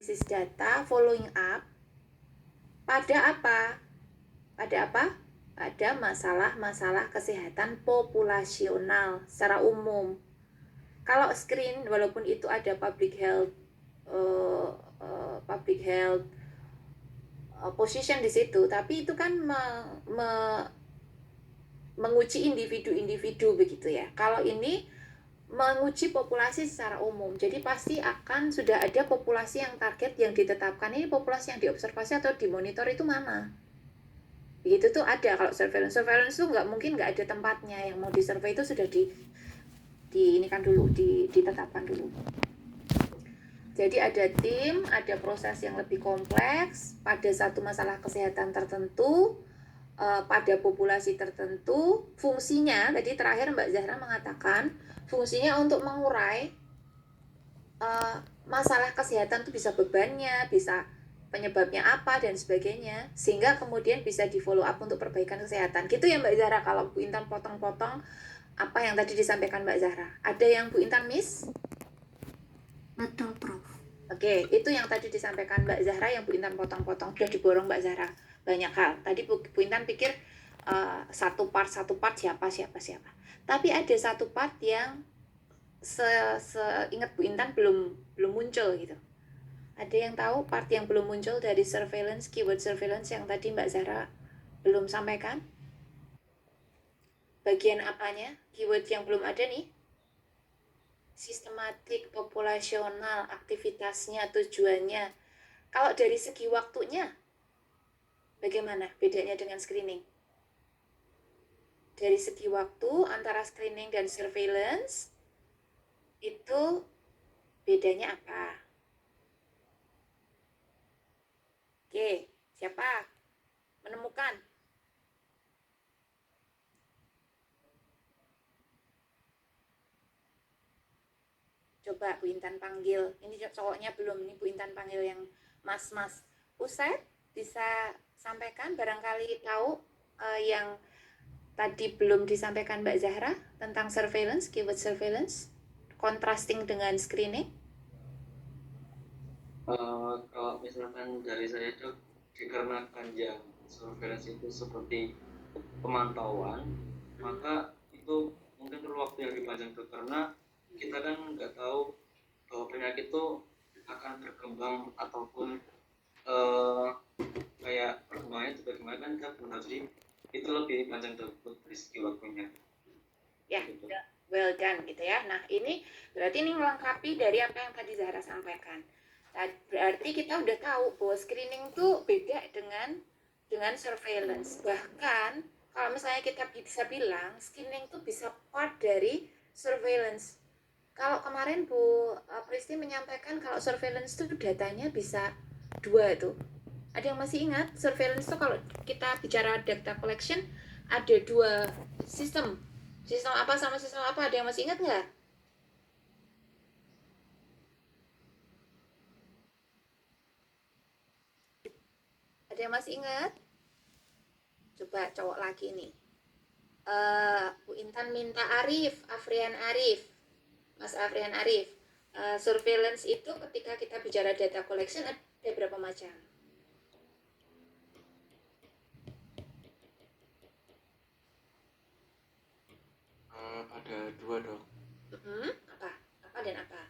analisis data, following up pada apa? Pada apa? Pada masalah-masalah kesehatan populasional secara umum. Kalau screen, walaupun itu ada public health position di situ, tapi itu kan menguji individu-individu begitu ya. Kalau ini menguji populasi secara umum, jadi pasti akan sudah ada populasi yang target yang ditetapkan. Ini populasi yang diobservasi atau dimonitor itu mana? Begitu tuh ada. Kalau surveillance tuh nggak ada tempatnya, yang mau disurvey itu sudah ini kan dulu ditetapkan dulu. Jadi ada tim, ada proses yang lebih kompleks pada satu masalah kesehatan tertentu, pada populasi tertentu. Fungsinya, tadi terakhir Mbak Zahra mengatakan, fungsinya untuk mengurai masalah kesehatan itu bisa bebannya, bisa penyebabnya apa dan sebagainya, sehingga kemudian bisa di follow up untuk perbaikan kesehatan. Gitu ya Mbak Zahra. Kalau Bu Intan potong-potong apa yang tadi disampaikan Mbak Zahra. Ada yang Bu Intan miss? Betul, Prof. Oke, itu yang tadi disampaikan Mbak Zahra, yang Bu Intan potong-potong. Sudah diborong Mbak Zahra banyak hal. Tadi Bu Intan pikir satu part siapa. Tapi ada satu part yang seingat Bu Intan belum muncul gitu. Ada yang tahu part yang belum muncul dari surveillance, keyword surveillance yang tadi Mbak Zahra belum sampaikan? Bagian apanya? Keyword yang belum ada nih? Sistematik, populasional, aktivitasnya, tujuannya. Kalau dari segi waktunya, bagaimana bedanya dengan screening? Dari segi waktu antara screening dan surveillance, itu bedanya apa? Oke, siapa? Menemukan? Coba Bu Intan panggil. Ini cowoknya belum, ini Bu Intan panggil yang mas-mas. Uset bisa sampaikan barangkali tahu yang tadi belum disampaikan Mbak Zahra tentang surveillance, keyword surveillance, contrasting dengan screening. Kalau misalkan dari saya itu dikarenakan yang surveillance itu seperti pemantauan, maka itu mungkin perlu waktu yang lebih panjang tuh, karena kita kan nggak tahu bahwa penyakit itu akan berkembang ataupun kayak perkembangannya itu bagaimana kan kita belum tahu, jadi itu lebih panjang tuh dari segi waktunya. Ya, Gitu. well done gitu ya. Nah ini berarti ini melengkapi dari apa yang tadi Zahra sampaikan. Berarti kita udah tahu bahwa screening tuh beda dengan surveillance. Bahkan kalau misalnya kita bisa bilang screening tuh bisa part dari surveillance. Kalau kemarin Bu Pristi menyampaikan kalau surveillance tuh datanya bisa dua tuh. Ada yang masih ingat surveillance tuh kalau kita bicara data collection ada dua sistem. Sistem apa sama sistem apa? Ada yang masih ingat nggak? Ada yang masih ingat? Coba cowok lagi nih. Bu Intan minta Afrian Arif, Mas Afrian Arif. Surveillance itu ketika kita bicara data collection ada berapa macam? Ada dua, Dok. Apa? Apa dan apa?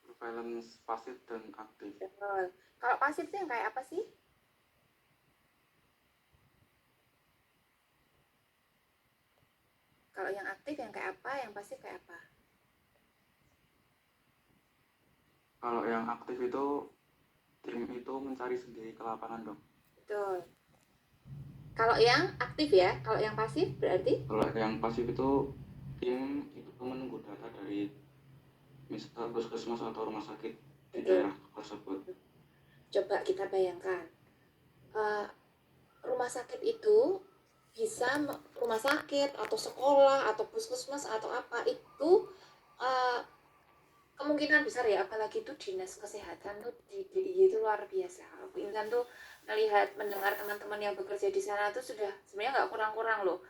Surveillance pasif dan aktif. Betul. Kalau pasif itu yang kayak apa sih? Kalau yang aktif yang kayak apa? Yang pasif kayak apa? Kalau yang aktif itu tim itu mencari sendiri ke lapangan, Dok. Betul. Kalau yang aktif ya, kalau yang pasif berarti? Kalau yang pasif itu tim itu menunggu data dari misal puskesmas atau rumah sakit di daerah tersebut. Coba kita bayangkan, rumah sakit itu bisa rumah sakit atau sekolah atau puskesmas atau apa itu kemungkinan besar ya, apalagi itu dinas kesehatan tuh di DIY itu luar biasa. Bu Intan tuh melihat mendengar teman-teman yang bekerja di sana tuh sudah sebenarnya nggak kurang-kurang loh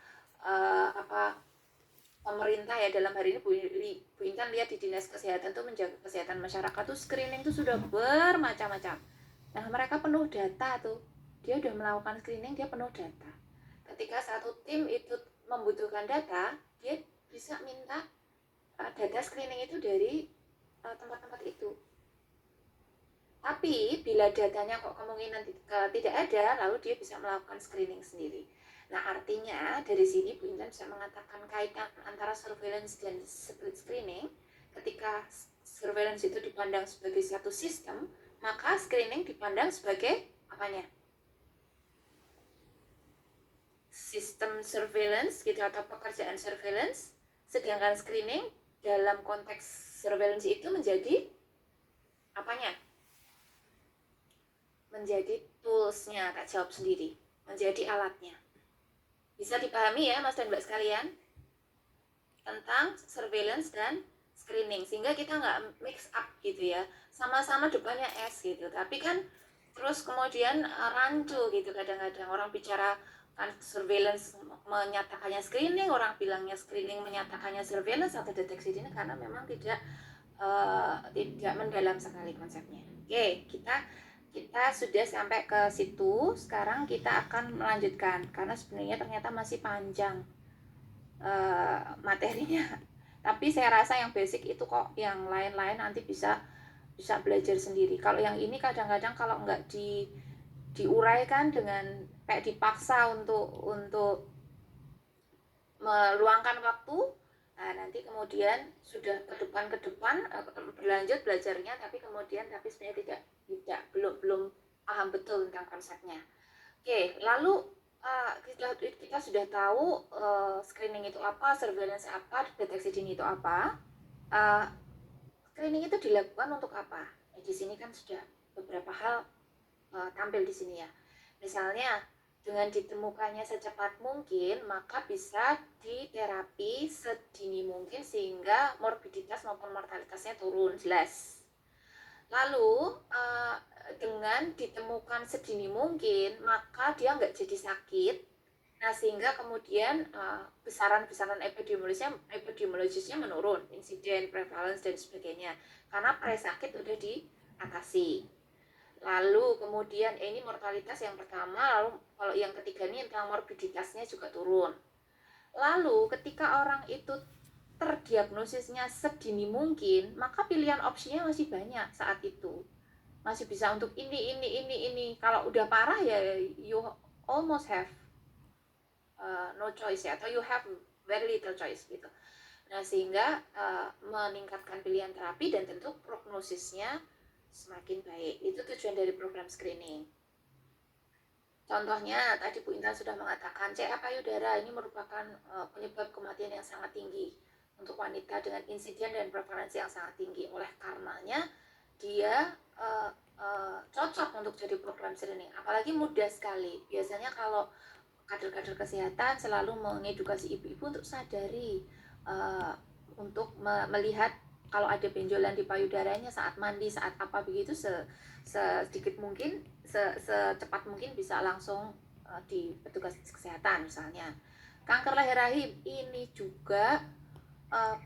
apa pemerintah ya, dalam hari ini Bu Intan lihat di Dinas Kesehatan tuh menjaga kesehatan masyarakat tuh screening tuh sudah bermacam-macam. Nah, mereka penuh data tuh. Dia udah melakukan screening, dia penuh data. Ketika satu tim itu membutuhkan data, dia bisa minta data screening itu dari tempat-tempat itu. Tapi bila datanya kok kemungkinan tidak ada, lalu dia bisa melakukan screening sendiri. Nah, artinya dari sini Bu Intan bisa mengatakan kaitan antara surveillance dan split screening. Ketika surveillance itu dipandang sebagai satu sistem, maka screening dipandang sebagai apanya? Sistem surveillance gitu, atau pekerjaan surveillance. Sedangkan screening dalam konteks surveillance itu menjadi apanya? Menjadi toolsnya, tak jawab sendiri, menjadi alatnya. Bisa dipahami ya Mas dan Mbak sekalian tentang surveillance dan screening, sehingga kita nggak mix up gitu ya, sama-sama depannya S gitu, tapi kan terus kemudian rancu gitu. Kadang-kadang orang bicara kan surveillance menyatakannya screening, orang bilangnya screening menyatakannya surveillance atau deteksi dini, karena memang tidak mendalam sekali konsepnya. Oke, kita sudah sampai ke situ. Sekarang kita akan melanjutkan karena sebenarnya ternyata masih panjang materinya. Tapi saya rasa yang basic itu kok, yang lain-lain nanti bisa belajar sendiri. Kalau yang ini kadang-kadang kalau nggak diuraikan dengan kayak dipaksa untuk meluangkan waktu, nah nanti kemudian sudah ke depan berlanjut belajarnya, tapi sebenarnya belum paham betul tentang konsepnya. Oke, lalu kita sudah tahu screening itu apa, surveillance apa, deteksi dini itu apa. Screening itu dilakukan untuk apa? Di sini kan sudah beberapa hal tampil di sini ya. Misalnya dengan ditemukannya secepat mungkin, maka bisa diterapi sedini mungkin sehingga morbiditas maupun mortalitasnya turun, jelas. Lalu dengan ditemukan sedini mungkin, maka dia nggak jadi sakit. Nah, sehingga kemudian besaran-besaran epidemiologisnya menurun, insiden, prevalence, dan sebagainya. Karena pre-sakit udah diatasi. Lalu kemudian ini mortalitas yang pertama, lalu kalau yang ketiga ini tentang morbiditasnya juga turun. Lalu ketika orang itu terdiagnosisnya sedini mungkin, maka pilihan opsinya masih banyak saat itu. Masih bisa untuk ini. Kalau udah parah ya you almost have no choice ya, atau you have very little choice gitu. Nah, sehingga meningkatkan pilihan terapi dan tentu prognosisnya semakin baik. Itu tujuan dari program screening. Contohnya tadi Bu Intan sudah mengatakan CA payudara ini merupakan penyebab kematian yang sangat tinggi untuk wanita dengan insiden dan prevalensi yang sangat tinggi. Oleh karenanya dia cocok untuk jadi program screening. Apalagi mudah sekali. Biasanya kalau kader-kader kesehatan selalu mengedukasi ibu-ibu untuk sadari untuk melihat kalau ada benjolan di payudaranya saat mandi, saat apa begitu, sedikit mungkin, secepat mungkin bisa langsung di petugas kesehatan misalnya. Kanker leher rahim ini juga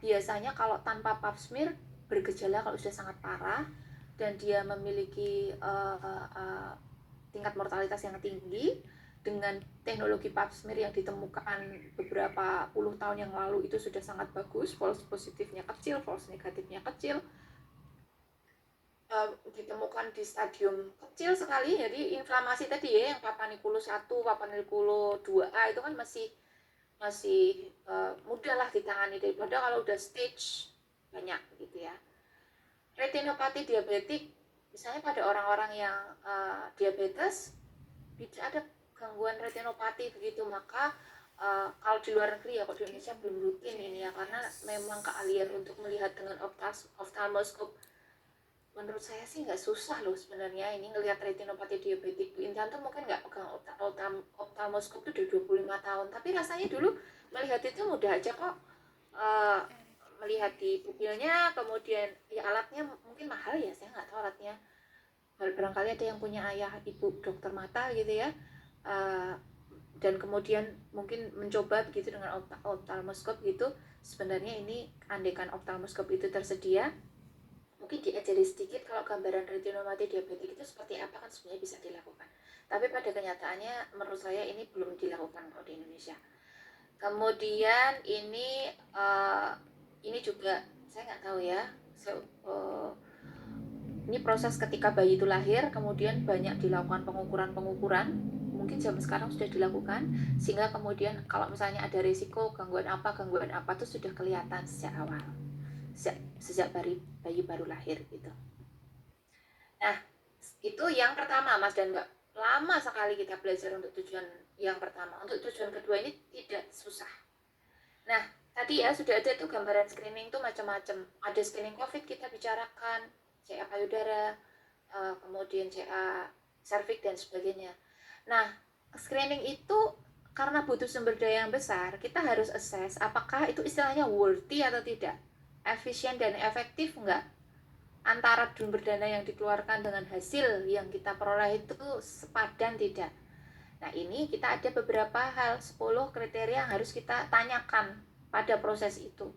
biasanya kalau tanpa pap smear bergejala kalau sudah sangat parah dan dia memiliki tingkat mortalitas yang tinggi. Dengan teknologi pap smear yang ditemukan beberapa puluh tahun yang lalu itu sudah sangat bagus, false positifnya kecil, false negatifnya kecil, ditemukan di stadium kecil sekali. Jadi inflamasi tadi ya, yang Papanicolo 1, Papanicolo 2A itu kan masih mudah lah ditangani daripada kalau udah stage banyak gitu ya. Retinopati diabetik, misalnya pada orang-orang yang diabetes tidak ada gangguan retinopati begitu, maka kalau di luar negeri ya, kalau di Indonesia belum rutin ini ya, karena memang keahlian untuk melihat dengan ophthalmoscope menurut saya sih nggak susah loh sebenarnya ini ngelihat retinopati diabetik. Bu Intan tuh mungkin nggak pegang ophthalmoscope tuh udah 25 tahun, tapi rasanya dulu melihat itu mudah aja kok. Melihat di pupilnya, kemudian ya alatnya mungkin mahal ya, saya nggak tahu alatnya, barangkali ada yang punya ayah ibu dokter mata gitu ya. dan kemudian mungkin mencoba begitu dengan ophthalmoscope gitu. Sebenarnya ini andaikan ophthalmoscope itu tersedia, mungkin diajari sedikit kalau gambaran retinopati diabetik itu seperti apa kan sebenarnya bisa dilakukan. Tapi pada kenyataannya menurut saya ini belum dilakukan kalau di Indonesia. Kemudian ini juga saya nggak tahu ya. Ini proses ketika bayi itu lahir, kemudian banyak dilakukan pengukuran, mungkin zaman sekarang sudah dilakukan, sehingga kemudian kalau misalnya ada risiko gangguan apa itu sudah kelihatan sejak awal, sejak bayi baru lahir gitu. Nah, itu yang pertama Mas dan Mbak. Lama sekali kita belajar untuk tujuan yang pertama. Untuk tujuan kedua ini tidak susah. Nah, tadi ya sudah ada tuh gambaran screening tuh macam-macam. Ada screening COVID kita bicarakan, CA payudara, kemudian CA serviks dan sebagainya. Nah, screening itu karena butuh sumber daya yang besar, kita harus assess apakah itu istilahnya worthy atau tidak, efisien dan efektif enggak, antara sumber dana yang dikeluarkan dengan hasil yang kita peroleh itu sepadan tidak. Nah, ini kita ada beberapa hal, 10 kriteria yang harus kita tanyakan pada proses itu.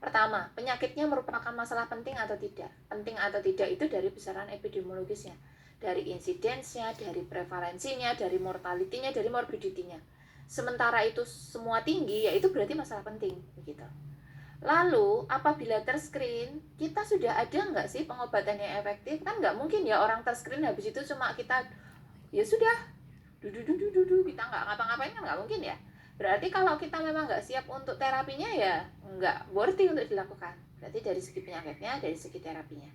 Pertama, penyakitnya merupakan masalah penting atau tidak? Penting atau tidak itu dari besaran epidemiologisnya, dari insidensnya, dari prevalensinya, dari mortalitinya, dari morbiditinya. Sementara itu semua tinggi, ya itu berarti masalah penting, begitu. Lalu, apabila terscreen, kita sudah ada nggak sih pengobatan yang efektif? Kan nggak mungkin ya orang terscreen habis itu cuma kita, ya sudah, kita nggak ngapa-ngapain kan nggak mungkin ya. Berarti kalau kita memang nggak siap untuk terapinya ya nggak worthy untuk dilakukan. Berarti dari segi penyakitnya, dari segi terapinya.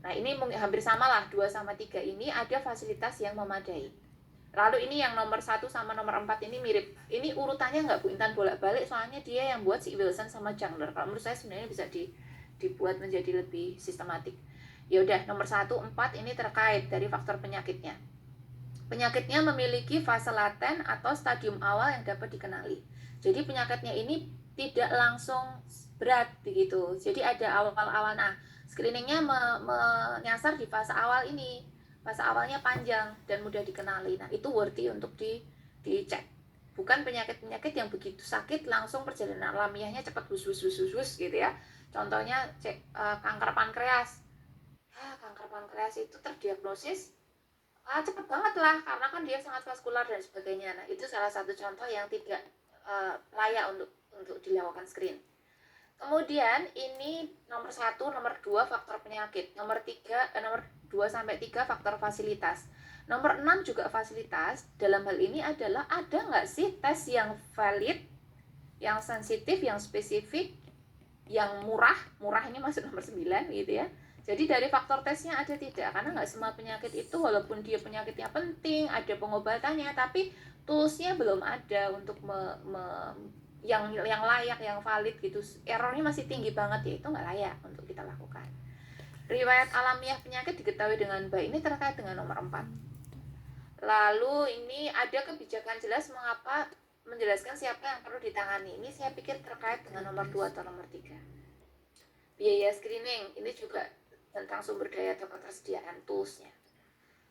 Nah ini hampir sama lah, 2 sama 3 ini ada fasilitas yang memadai. Lalu ini yang nomor 1 sama nomor 4 ini mirip. Ini urutannya nggak Bu Intan bolak-balik, soalnya dia yang buat si Wilson sama Jungler. Kalau menurut saya sebenarnya bisa dibuat menjadi lebih sistematik. Ya udah, nomor 1, 4 ini terkait dari faktor penyakitnya. Penyakitnya memiliki fase laten atau stadium awal yang dapat dikenali. Jadi penyakitnya ini tidak langsung berat begitu. Jadi ada awal-awal. Nah, screeningnya menyasar di fase awal ini. Fase awalnya panjang dan mudah dikenali. Nah, itu worthy untuk dicek. Bukan penyakit-penyakit yang begitu sakit langsung perjalanan alamiahnya cepat hus gitu ya. Contohnya kanker pankreas. Kanker pankreas itu terdiagnosis cepat banget lah, karena kan dia sangat vaskular dan sebagainya. Nah, itu salah satu contoh yang tidak layak untuk dilakukan screen. Kemudian ini nomor 1, nomor 2 faktor penyakit, nomor 2 sampai 3 faktor fasilitas. Nomor 6 juga fasilitas. Dalam hal ini adalah ada nggak sih tes yang valid, yang sensitif, yang spesifik, yang murah ini masuk nomor 9 gitu ya. Jadi dari faktor tesnya ada tidak, karena nggak semua penyakit itu walaupun dia penyakitnya penting, ada pengobatannya, tapi toolsnya belum ada untuk yang layak, yang valid gitu. Errornya masih tinggi banget, ya itu nggak layak untuk kita lakukan. Riwayat alamiah penyakit diketahui dengan baik, ini terkait dengan nomor 4. Lalu ini ada kebijakan jelas mengapa menjelaskan siapa yang perlu ditangani. Ini saya pikir terkait dengan nomor 2 atau nomor 3. Biaya screening, ini juga tentang sumber daya atau ketersediaan toolsnya.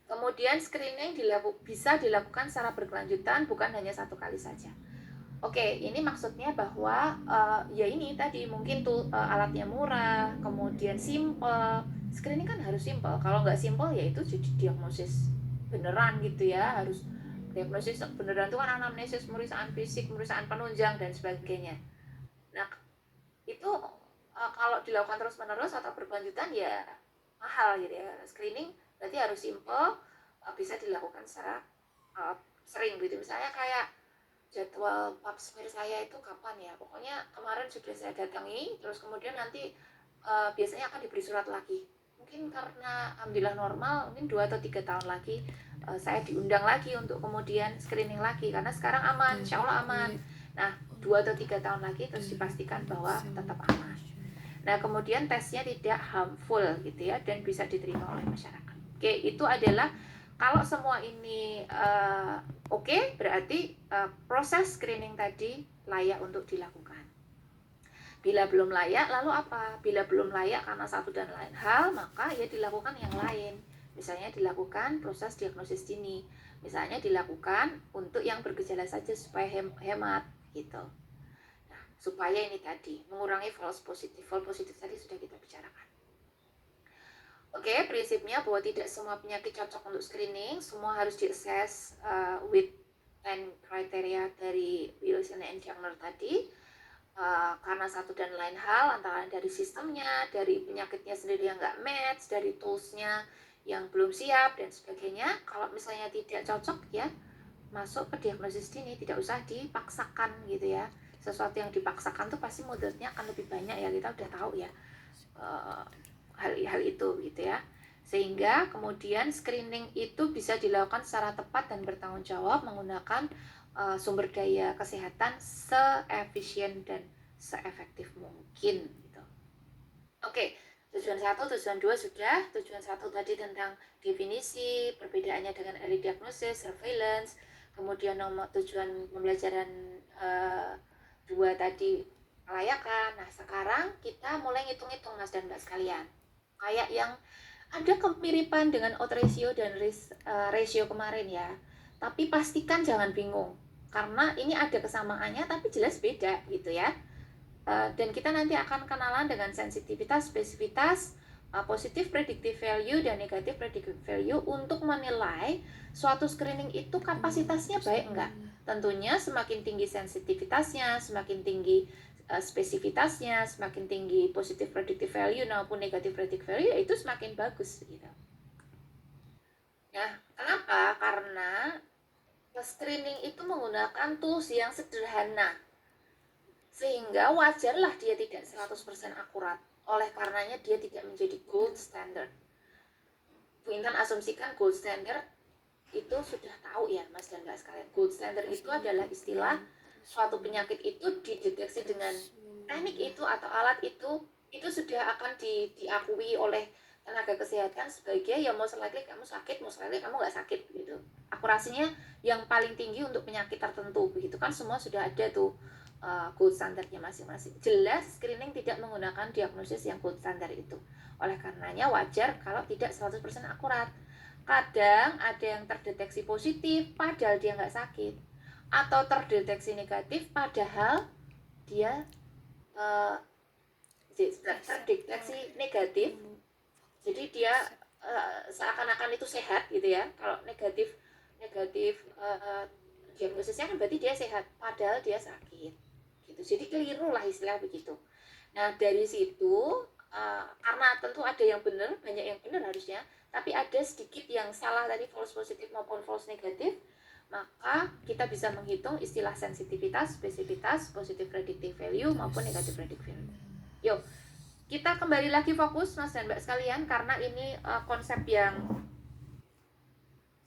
Kemudian screening bisa dilakukan secara berkelanjutan, bukan hanya 1 kali saja. Oke, ini maksudnya bahwa ya ini tadi mungkin alatnya murah, kemudian simple. Screening kan harus simple. Kalau nggak simple ya itu jadi diagnosis beneran gitu ya. Harus diagnosis beneran itu kan anamnesis, pemeriksaan fisik, pemeriksaan penunjang dan sebagainya. Nah, itu kalau dilakukan terus-menerus atau berkelanjutan ya mahal gitu ya. Screening berarti harus simple, bisa dilakukan secara sering gitu. Misalnya kayak jadwal pap smear saya itu kapan ya? Pokoknya kemarin sudah saya datangi, terus kemudian nanti biasanya akan diberi surat lagi. Mungkin karena alhamdulillah normal, mungkin 2 atau 3 tahun lagi saya diundang lagi untuk kemudian screening lagi, karena sekarang aman, insya Allah aman. Nah, 2 atau 3 tahun lagi terus dipastikan bahwa tetap aman. Nah, kemudian tesnya tidak harmful gitu ya, dan bisa diterima oleh masyarakat. Oke, itu adalah kalau semua ini oke, berarti proses screening tadi layak untuk dilakukan. Bila belum layak, lalu apa? Bila belum layak karena satu dan lain hal, maka ya dilakukan yang lain. Misalnya dilakukan proses diagnosis dini. Misalnya dilakukan untuk yang bergejala saja supaya hemat gitu. Nah, supaya ini tadi mengurangi false positif. False positif tadi sudah kita bicarakan. Oke, prinsipnya bahwa tidak semua penyakit cocok untuk screening, semua harus diakses with 10 kriteria dari Wilson and Jungner tadi. Karena satu dan lain hal, antara dari sistemnya, dari penyakitnya sendiri yang nggak match, dari toolsnya yang belum siap dan sebagainya. Kalau misalnya tidak cocok ya masuk ke diagnosis dini, tidak usah dipaksakan gitu ya. Sesuatu yang dipaksakan tuh pasti mudaratnya akan lebih banyak ya, kita udah tahu ya hal itu gitu ya. Sehingga kemudian screening itu bisa dilakukan secara tepat dan bertanggung jawab menggunakan sumber daya kesehatan seefisien dan seefektif mungkin gitu. Oke, tujuan 1, tujuan 2 sudah. Tujuan 1 tadi tentang definisi, perbedaannya dengan early diagnosis, surveillance. Kemudian nomor tujuan pembelajaran 2 tadi kelayakan. Nah, sekarang kita mulai ngitung-ngitung Mas dan Mbak sekalian. Kayak yang ada kemiripan dengan odds ratio dan ratio kemarin ya. Tapi pastikan jangan bingung. Karena ini ada kesamaannya tapi jelas beda gitu ya. Dan kita nanti akan kenalan dengan sensitivitas, spesifitas, positif predictive value dan negatif predictive value untuk menilai suatu screening itu kapasitasnya baik enggak. Tentunya semakin tinggi sensitivitasnya, semakin tinggi spesifitasnya, semakin tinggi positif predictive value maupun negatif predictive value, itu semakin bagus gitu. Nah, kenapa? Karena screening itu menggunakan tools yang sederhana, sehingga wajarlah dia tidak 100% akurat. Oleh karenanya dia tidak menjadi gold standard. Bu Intan asumsikan gold standard itu sudah tahu ya Mas dan Mbak sekalian. Gold standard itu adalah istilah suatu penyakit itu dideteksi dengan teknik itu atau alat itu sudah akan diakui oleh tenaga kesehatan sebagai ya most likely kamu sakit, most likely kamu nggak sakit gitu. Akurasinya yang paling tinggi untuk penyakit tertentu begitu kan, semua sudah ada tuh gold standardnya masing-masing. Jelas screening tidak menggunakan diagnosis yang gold standard itu. Oleh karenanya wajar kalau tidak 100% akurat. Kadang ada yang terdeteksi positif padahal dia nggak sakit, atau terdeteksi negatif padahal dia terdeteksi negatif, jadi dia seakan-akan itu sehat gitu ya. Kalau negatif diagnosisnya kan berarti dia sehat padahal dia sakit gitu. Jadi keliru lah istilah begitu. Nah dari situ karena tentu ada yang benar, banyak yang benar harusnya, tapi ada sedikit yang salah tadi, false positif maupun false negatif, maka kita bisa menghitung istilah sensitivitas, spesifitas, positive predictive value maupun negative predictive value. Yuk, kita kembali lagi fokus Mas dan Mbak sekalian, karena ini konsep yang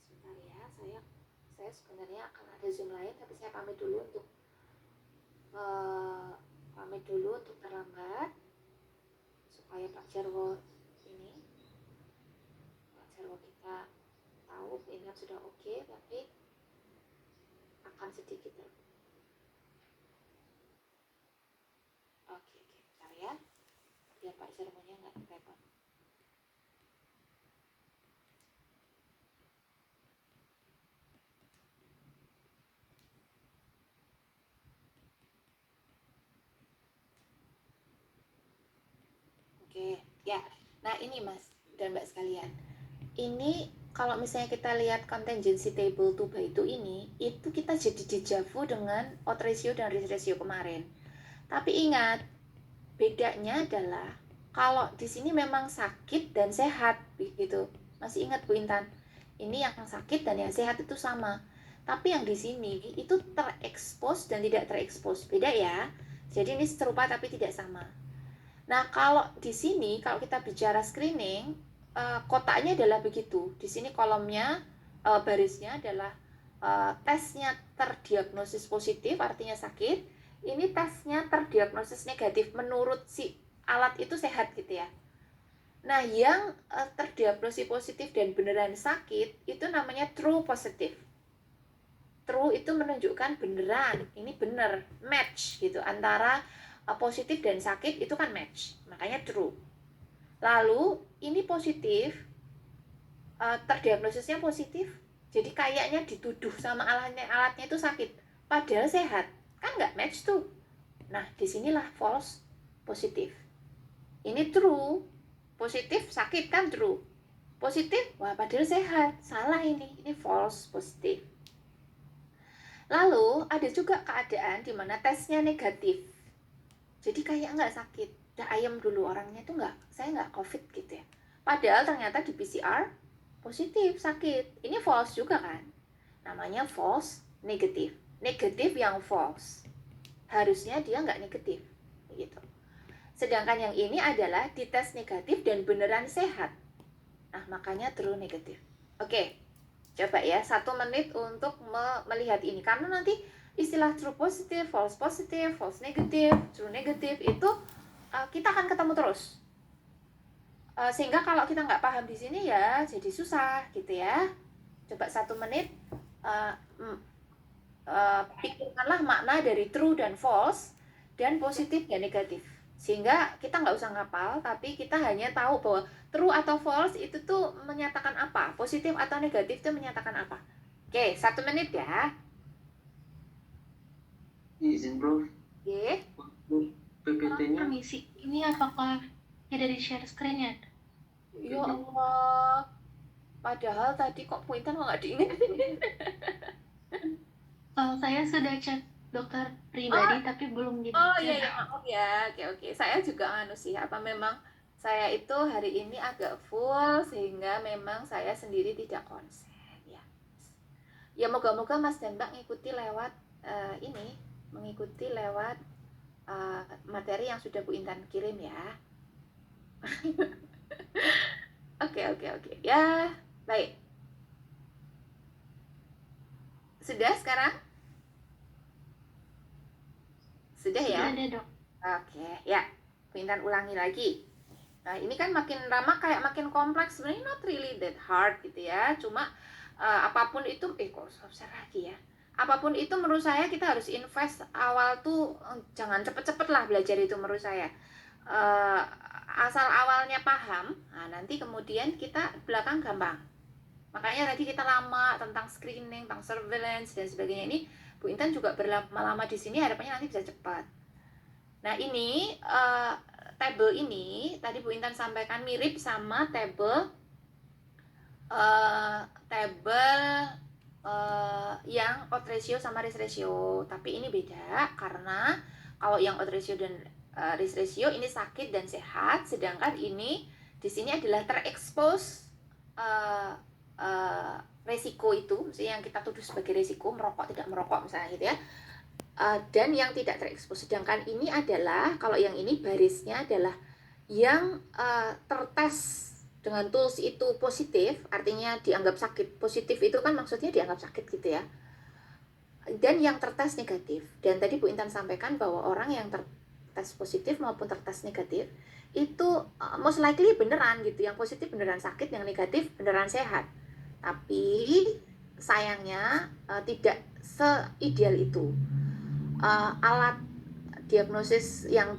sebentar ya, saya sebenarnya akan ada Zoom lain, tapi saya pamit dulu untuk terlambat supaya Pak Jarwo kita tahu ingat sudah oke, tapi akan sedikit oke, bentar ya biar Pak Jarwonya nggak repot. Oke ya, nah ini Mas dan Mbak sekalian, ini kalau misalnya kita lihat contingency table 2/2 ini, itu kita jadi dejavu dengan odds ratio dan risk ratio kemarin. Tapi ingat, bedanya adalah kalau di sini memang sakit dan sehat begitu. Masih ingat Bu Intan? Ini yang sakit dan yang sehat itu sama. Tapi yang di sini itu terekspos dan tidak terekspos. Beda ya. Jadi ini serupa tapi tidak sama. Nah, kalau di sini kalau kita bicara screening, kotaknya adalah begitu. Di sini kolomnya, barisnya adalah tesnya terdiagnosis positif, artinya sakit. Ini tesnya terdiagnosis negatif, menurut si alat itu sehat gitu ya. Nah, yang terdiagnosis positif dan beneran sakit, itu namanya true positif. True itu menunjukkan beneran, ini bener, match gitu, antara positif dan sakit itu kan match, makanya true. Lalu ini positif, terdiagnosisnya positif, Jadi kayaknya dituduh sama alatnya itu sakit, padahal sehat. Kan nggak match tuh. Nah, disinilah false positif. Ini true, positif sakit kan true. Positif, wah padahal sehat, salah ini false positif. Lalu ada juga keadaan di mana tesnya negatif. Jadi kayak nggak sakit, udah ayam dulu orangnya tuh saya nggak COVID gitu ya. Padahal ternyata di PCR positif sakit. Ini false juga kan? Namanya false negatif. Negatif yang false. Harusnya dia nggak negatif, gitu. Sedangkan yang ini adalah dites negatif dan beneran sehat. Nah, makanya true negatif. Oke, coba ya 1 menit untuk melihat ini. Karena nanti istilah true positif, false negatif, true negatif itu kita akan ketemu terus. Sehingga kalau kita nggak paham di sini ya jadi susah gitu ya. Coba 1 menit pikirkanlah makna dari true dan false dan positif dan negatif, sehingga kita nggak usah ngapal, tapi kita hanya tahu bahwa true atau false itu tuh menyatakan apa, positif atau negatif itu menyatakan apa. Oke, 1 menit ya. Izin Prof, Oke. PPT-nya Permisi, ini apakah tidak di share screen ya? Ya Allah, padahal tadi kok pointer nggak diingetin. Saya sudah cek dokter pribadi tapi belum Oh dibaca. iya ya, maaf ya. Oke. Saya juga sih, apa memang saya itu hari ini agak full sehingga memang saya sendiri tidak konsen ya. Ya moga-moga Mas dan Mbak mengikuti lewat materi yang sudah Bu Intan kirim ya. Oke. Ya, baik. Sudah sekarang? Sudah ya? Sudah dok. Oke, ya. Bu Intan ulangi lagi. Nah, ini kan makin lama kayak makin kompleks. Sebenarnya not really that hard gitu ya. Cuma apapun itu, kok susah lagi ya. Apapun itu menurut saya kita harus invest awal tuh, jangan cepet-cepet lah belajar itu menurut saya. Asal awalnya paham, nah nanti kemudian kita belakang gampang. Makanya tadi kita lama tentang screening, tentang surveillance dan sebagainya ini. Bu Intan juga berlama-lama di sini, harapannya nanti bisa cepat. Nah ini tabel ini tadi Bu Intan sampaikan mirip sama tabel yang odds ratio sama risk ratio, tapi ini beda karena kalau yang odds ratio dan risk ratio ini sakit dan sehat, sedangkan ini di sini adalah terekspos resiko itu, misalnya yang kita tuduh sebagai resiko merokok tidak merokok misalnya gitu ya. Dan yang tidak terekspos. Sedangkan ini adalah, kalau yang ini barisnya adalah yang tertes dengan tools itu positif, artinya dianggap sakit. Positif itu kan maksudnya dianggap sakit gitu ya. Dan yang tertes negatif. Dan tadi Bu Intan sampaikan bahwa orang yang tertes positif maupun tertes negatif itu most likely beneran gitu. Yang positif beneran sakit, yang negatif beneran sehat. Tapi sayangnya tidak seideal itu. Alat diagnosis yang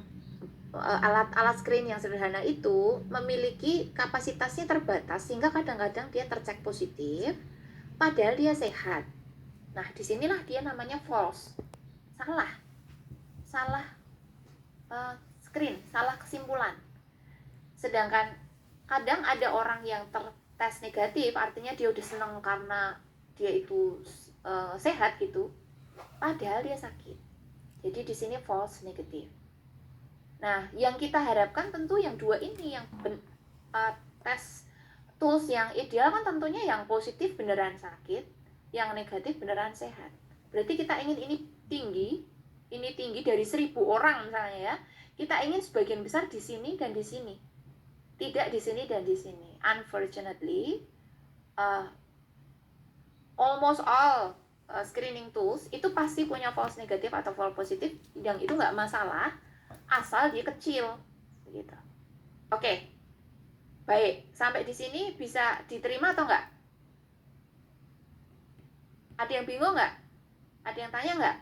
alat screen yang sederhana itu memiliki kapasitasnya terbatas sehingga kadang-kadang dia tercek positif padahal dia sehat. Nah, disinilah dia namanya false, salah screen, salah kesimpulan. Sedangkan kadang ada orang yang tertes negatif, artinya dia udah seneng karena dia itu sehat gitu, padahal dia sakit. Jadi di sini false negatif. Nah, yang kita harapkan tentu yang dua ini, yang tes tools yang ideal kan tentunya yang positif beneran sakit, yang negatif beneran sehat. Berarti kita ingin ini tinggi dari 1.000 orang misalnya ya. Kita ingin sebagian besar di sini dan di sini. Tidak di sini dan di sini. Unfortunately, almost all screening tools itu pasti punya false negatif atau false positif, yang itu nggak masalah asal dia kecil gitu. Oke, baik, sampai di sini bisa diterima atau enggak? Ada yang bingung nggak? Ada yang tanya nggak?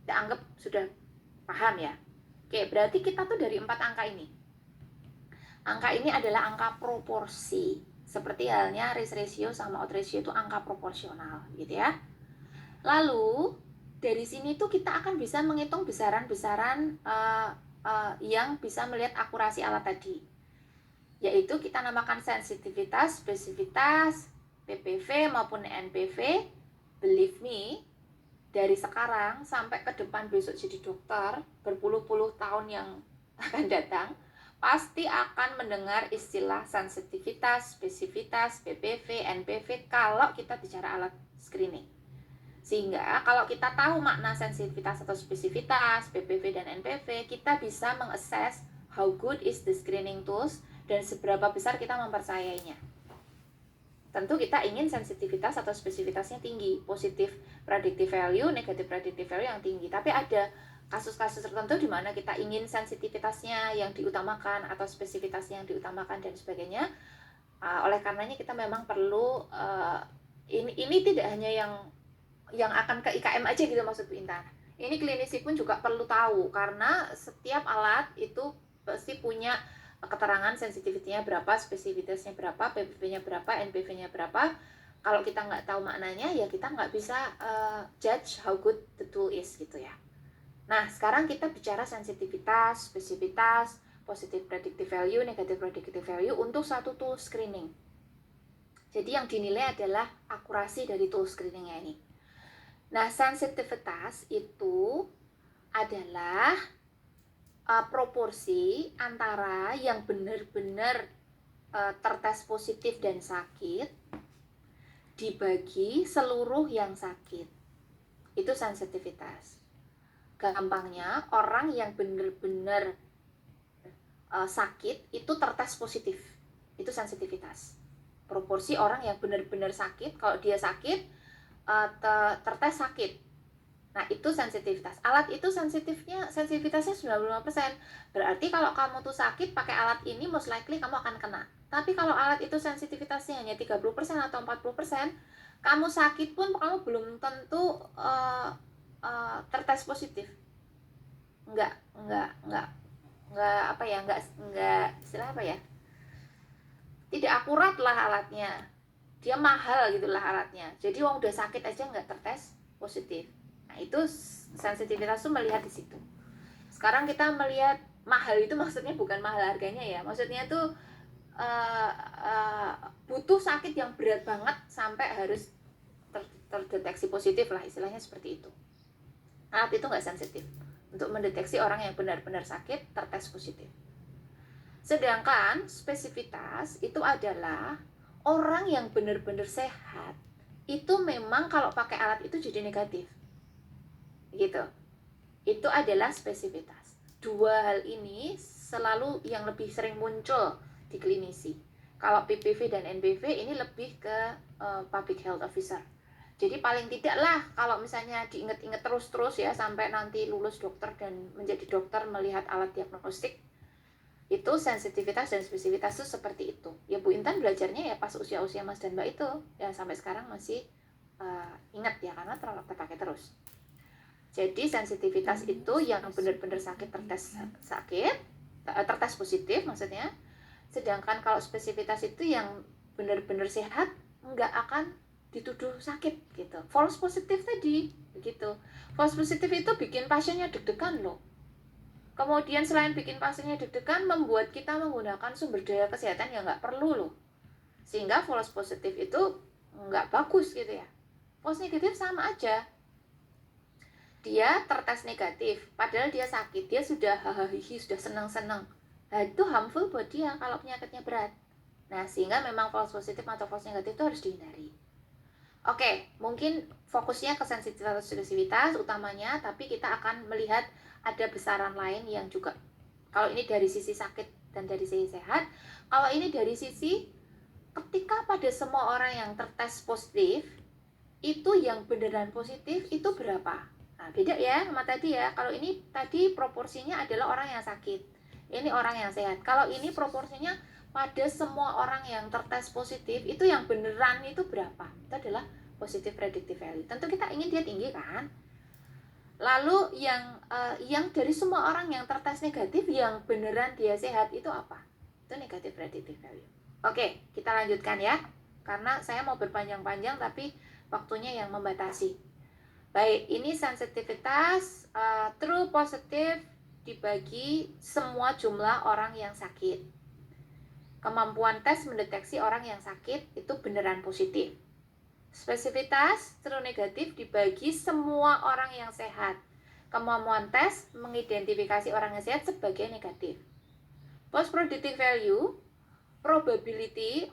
Kita anggap sudah paham ya. Oke, berarti kita tuh dari 4 angka ini. Angka ini adalah angka proporsi. Seperti halnya risk ratio sama odds ratio itu angka proporsional gitu ya. Lalu dari sini tuh kita akan bisa menghitung besaran-besaran yang bisa melihat akurasi alat tadi. Yaitu kita namakan sensitivitas, spesifitas, PPV maupun NPV. Believe me, dari sekarang sampai ke depan besok jadi dokter, berpuluh-puluh tahun yang akan datang, pasti akan mendengar istilah sensitivitas, spesifitas, PPV, NPV kalau kita bicara alat screening. Sehingga kalau kita tahu makna sensitivitas atau spesifitas, PPV dan NPV, kita bisa mengakses how good is the screening tools dan seberapa besar kita mempercayainya. Tentu kita ingin sensitivitas atau spesifitasnya tinggi, positif predictive value, negatif predictive value yang tinggi. Tapi ada kasus-kasus tertentu di mana kita ingin sensitivitasnya yang diutamakan atau spesifitasnya yang diutamakan dan sebagainya. Oleh karenanya kita memang perlu ini tidak hanya yang akan ke IKM aja gitu maksud Bu Intan. Ini klinisi pun juga perlu tahu karena setiap alat itu pasti punya keterangan sensitivitinya berapa, spesifitasnya berapa, PPV-nya berapa, NPV-nya berapa. Kalau kita nggak tahu maknanya ya kita nggak bisa judge how good the tool is gitu ya. Nah sekarang kita bicara sensitivitas, spesifitas, positive predictive value, negative predictive value untuk satu tool screening. Jadi yang dinilai adalah akurasi dari tool screeningnya ini. Nah, sensitivitas itu adalah proporsi antara yang benar-benar tertes positif dan sakit dibagi seluruh yang sakit. Itu sensitivitas. Gampangnya, orang yang benar-benar sakit itu tertes positif. Itu sensitivitas. Proporsi orang yang benar-benar sakit, kalau dia sakit tertes sakit. Nah, itu sensitivitas. Alat itu sensitivitasnya 95%. Berarti kalau kamu tuh sakit pakai alat ini most likely kamu akan kena. Tapi kalau alat itu sensitivitasnya hanya 30% atau 40%, kamu sakit pun kamu belum tentu tertes positif. Enggak istilah apa ya? Tidak akurat lah alatnya. Dia mahal gitulah alatnya. Jadi wong udah sakit aja nggak tertes positif. Nah, itu sensitivitas tuh melihat di situ. Sekarang kita melihat mahal itu maksudnya bukan mahal harganya ya. Maksudnya tuh butuh sakit yang berat banget sampai harus terdeteksi positif lah, istilahnya seperti itu. Alat itu nggak sensitif untuk mendeteksi orang yang benar-benar sakit tertes positif. Sedangkan spesifitas itu adalah orang yang benar-benar sehat itu memang kalau pakai alat itu jadi negatif. Gitu. Itu adalah spesifitas. Dua hal ini selalu yang lebih sering muncul di klinisi. Kalau PPV dan NPV ini lebih ke public health officer. Jadi paling tidak lah kalau misalnya diingat-ingat terus-terus ya sampai nanti lulus dokter dan menjadi dokter melihat alat diagnostik, itu sensitivitas dan spesifitas itu seperti itu. Ya Bu Intan belajarnya ya pas usia-usia Mas dan Mbak itu ya sampai sekarang masih ingat ya karena terpakai terus. Jadi sensitivitas itu yang benar-benar sakit tertes positif maksudnya. Sedangkan kalau spesifitas itu yang benar-benar sehat nggak akan dituduh sakit gitu. False positif tadi begitu. False positif itu bikin pasiennya deg-degan loh. Kemudian selain bikin pasiennya deg-degan, membuat kita menggunakan sumber daya kesehatan yang nggak perlu loh. Sehingga false positif itu nggak bagus gitu ya. False negatif sama aja. Dia tertes negatif, padahal dia sakit, dia sudah hahaha, sudah senang-senang. Nah, itu harmful buat dia kalau penyakitnya berat. Nah, sehingga memang false positif atau false negatif itu harus dihindari. Oke, mungkin fokusnya ke sensitivitas atau spesifitas utamanya, tapi kita akan melihat ada besaran lain yang juga, kalau ini dari sisi sakit dan dari sisi sehat, kalau ini dari sisi ketika pada semua orang yang tertes positif, itu yang beneran positif itu berapa? Nah, beda ya sama tadi ya. Kalau ini tadi proporsinya adalah orang yang sakit. Ini orang yang sehat. Kalau ini proporsinya pada semua orang yang tertes positif, itu yang beneran itu berapa? Itu adalah positive predictive value. Tentu kita ingin dia tinggi kan? Lalu yang dari semua orang yang tertes negatif, yang beneran dia sehat itu apa? Itu negative predictive value. Oke, kita lanjutkan ya. Karena saya mau berpanjang-panjang tapi waktunya yang membatasi. Baik, ini sensitivitas true positif dibagi semua jumlah orang yang sakit. Kemampuan tes mendeteksi orang yang sakit itu beneran positif. Spesifitas true negatif dibagi semua orang yang sehat. Kemampuan tes mengidentifikasi orang yang sehat sebagai negatif. Post predictive value probability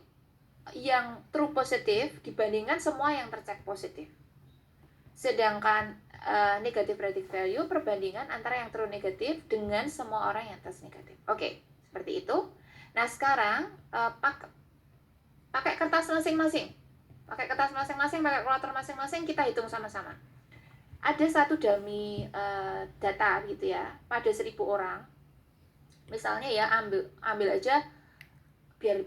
yang true positif dibandingkan semua yang tercek positif. Sedangkan negative predictive value perbandingan antara yang true negatif dengan semua orang yang tes negatif. Oke, seperti itu. Nah, sekarang pakai kertas masing-masing. Pakai kertas masing-masing, pakai kalkulator masing-masing, kita hitung sama-sama. Ada satu dummy data gitu ya, pada 1000 orang. Misalnya ya, ambil aja biar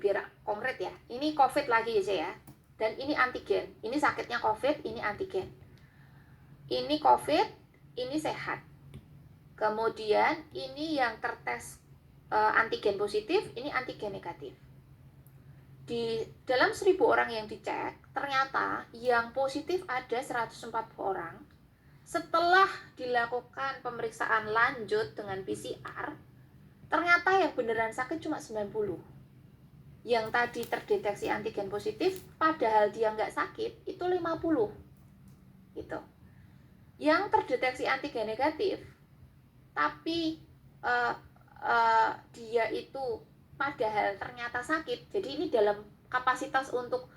konkret ya. Ini COVID lagi aja ya. Dan ini antigen. Ini sakitnya COVID, ini antigen. Ini COVID, ini sehat. Kemudian ini yang tertes antigen positif, ini antigen negatif. Di dalam 1000 orang yang dicek, ternyata yang positif ada 140 orang. Setelah dilakukan pemeriksaan lanjut dengan PCR, ternyata yang beneran sakit cuma 90. Yang tadi terdeteksi antigen positif, padahal dia nggak sakit, itu 50. Gitu. Yang terdeteksi antigen negatif, tapi dia itu padahal ternyata sakit. Jadi ini dalam kapasitas untuk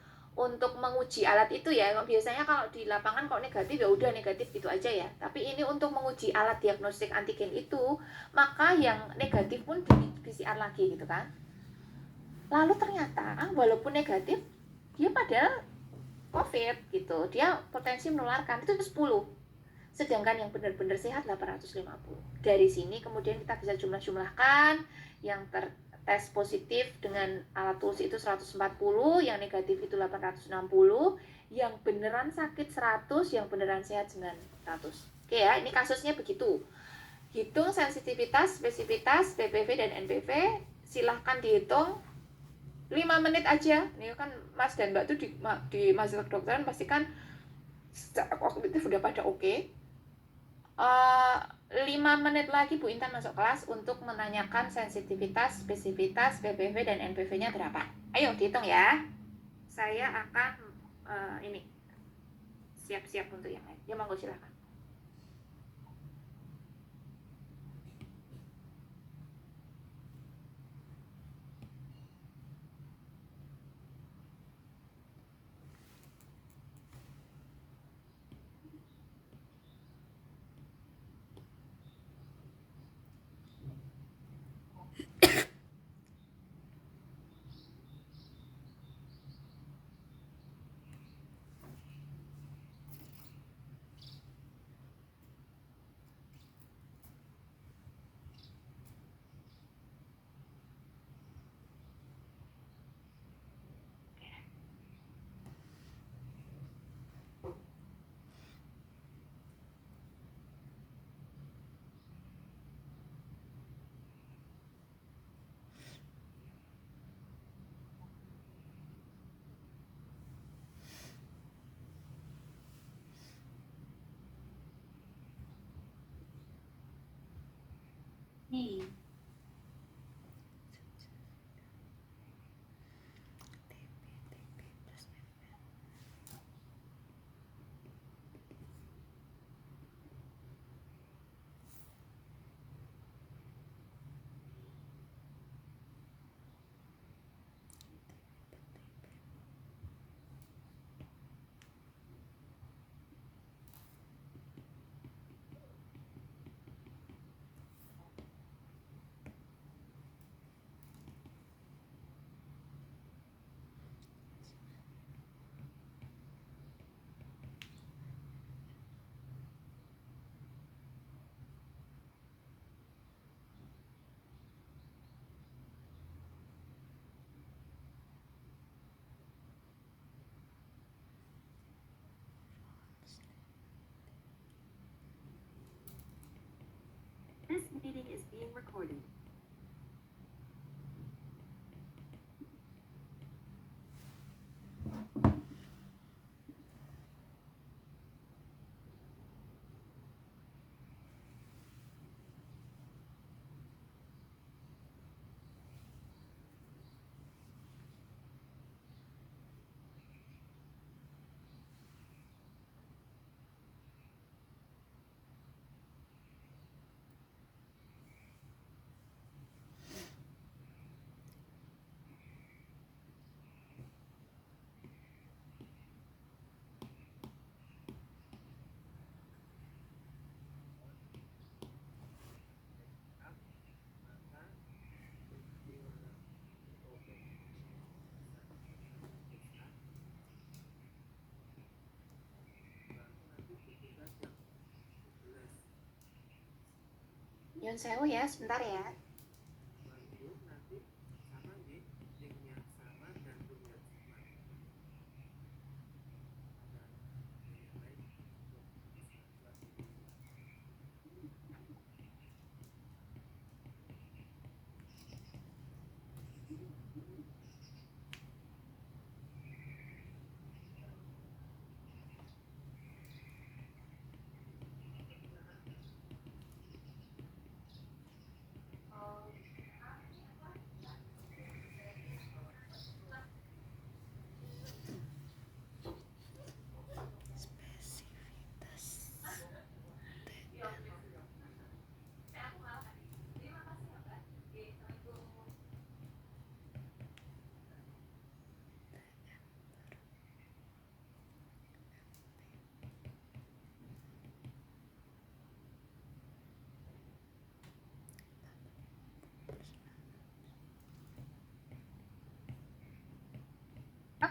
menguji alat itu ya. Biasanya kalau di lapangan kok negatif ya udah negatif gitu aja ya. Tapi ini untuk menguji alat diagnostik antigen itu, maka yang negatif pun di PCR lagi gitu kan. Lalu ternyata walaupun negatif, dia padahal COVID gitu. Dia potensi menularkan itu 10. Sedangkan yang benar-benar sehat 850. Dari sini kemudian kita bisa jumlah-jumlahkan yang tes positif dengan alat tools itu 140, yang negatif itu 860, yang beneran sakit 100, yang beneran sehat 900. Oke ya, ini kasusnya begitu. Hitung sensitivitas, spesifitas, PPV dan NPV, silahkan dihitung 5 menit aja. Ini kan Mas dan Mbak tuh di mahasiswa kedokteran pasti kan secara kognitif udah pada oke. 5 menit lagi Bu Intan masuk kelas untuk menanyakan sensitivitas, spesifitas, PPV dan NPV-nya berapa. Ayo dihitung ya. Saya akan ini siap-siap untuk yang lain. Ya monggo silakan. Nih, Nyun sewu ya, sebentar ya.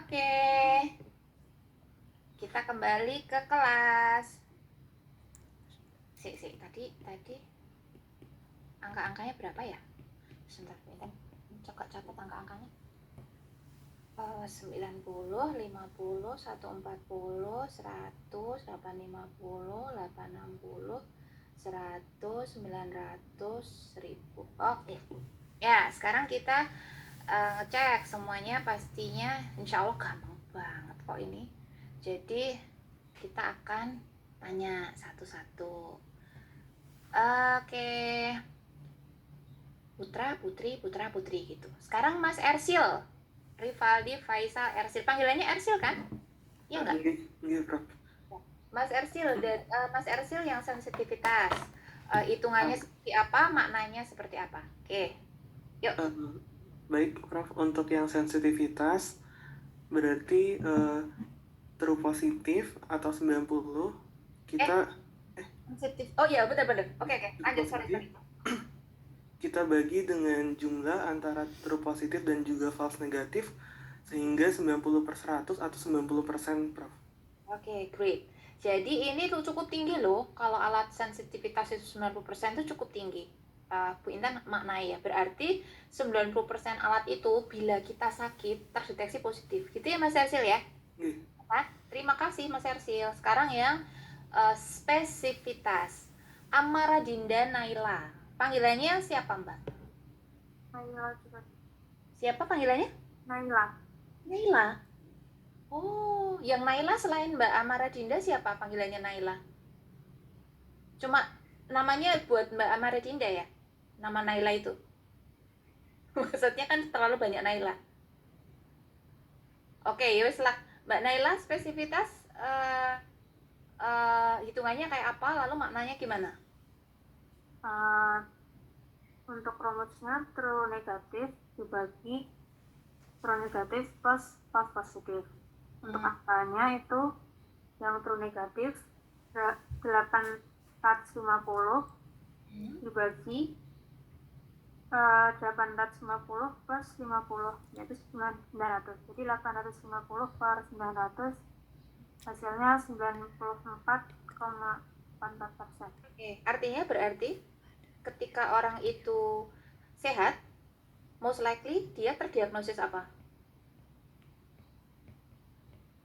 Oke, kita kembali ke kelas. Tadi angka-angkanya berapa ya? Sebentar, kita coba catat angka-angkanya. 90, 50, 140, 100, 850, 860, 100, 900, 1000. Oke. Ya, sekarang kita ngecek semuanya, pastinya insya Allah gampang banget kok ini. Jadi kita akan tanya satu-satu. Oke. Putra, putri gitu. Sekarang Mas Ersil. Rivaldi, Faisal, Ersil. Panggilannya Ersil kan? Iya enggak? Iya, Prof. Mas Ersil dan Mas Ersil yang sensitivitas. Hitungannya seperti apa, maknanya seperti apa? Oke. Yuk. Baik, Prof. Untuk yang sensitivitas berarti true positif atau 90 kita Sensitif. Oh iya, benar. Oke. Lanjut, sorry. kita bagi dengan jumlah antara true positif dan juga false negatif sehingga 90/100 atau 90%, Prof. Oke, great. Jadi ini tuh cukup tinggi loh. Kalau alat sensitivitas itu 90% itu cukup tinggi. Bu Intan maknai ya. Berarti 90% alat itu bila kita sakit terdeteksi positif. Gitu ya Mas Ersil ya? Nah, terima kasih Mas Ersil. Sekarang yang spesifitas. Amara Dinda Naila. Panggilannya siapa Mbak? Naila juga. Siapa panggilannya? Naila. Oh, yang Naila selain Mbak Amara Dinda siapa panggilannya Naila? Cuma namanya buat Mbak Amara Dinda ya? Nama Naila itu. Maksudnya kan terlalu banyak Naila. Oke, yowes lah. Mbak Naila spesifitas hitungannya kayak apa, lalu maknanya gimana? Untuk rumusnya true negatif dibagi true negatif plus false positif. Untuk angkanya itu yang true negatif 850 dibagi 850 plus 50 yaitu 900. Jadi 850 per 900 hasilnya 94,44%. Oke, artinya berarti ketika orang itu sehat, most likely dia terdiagnosis apa?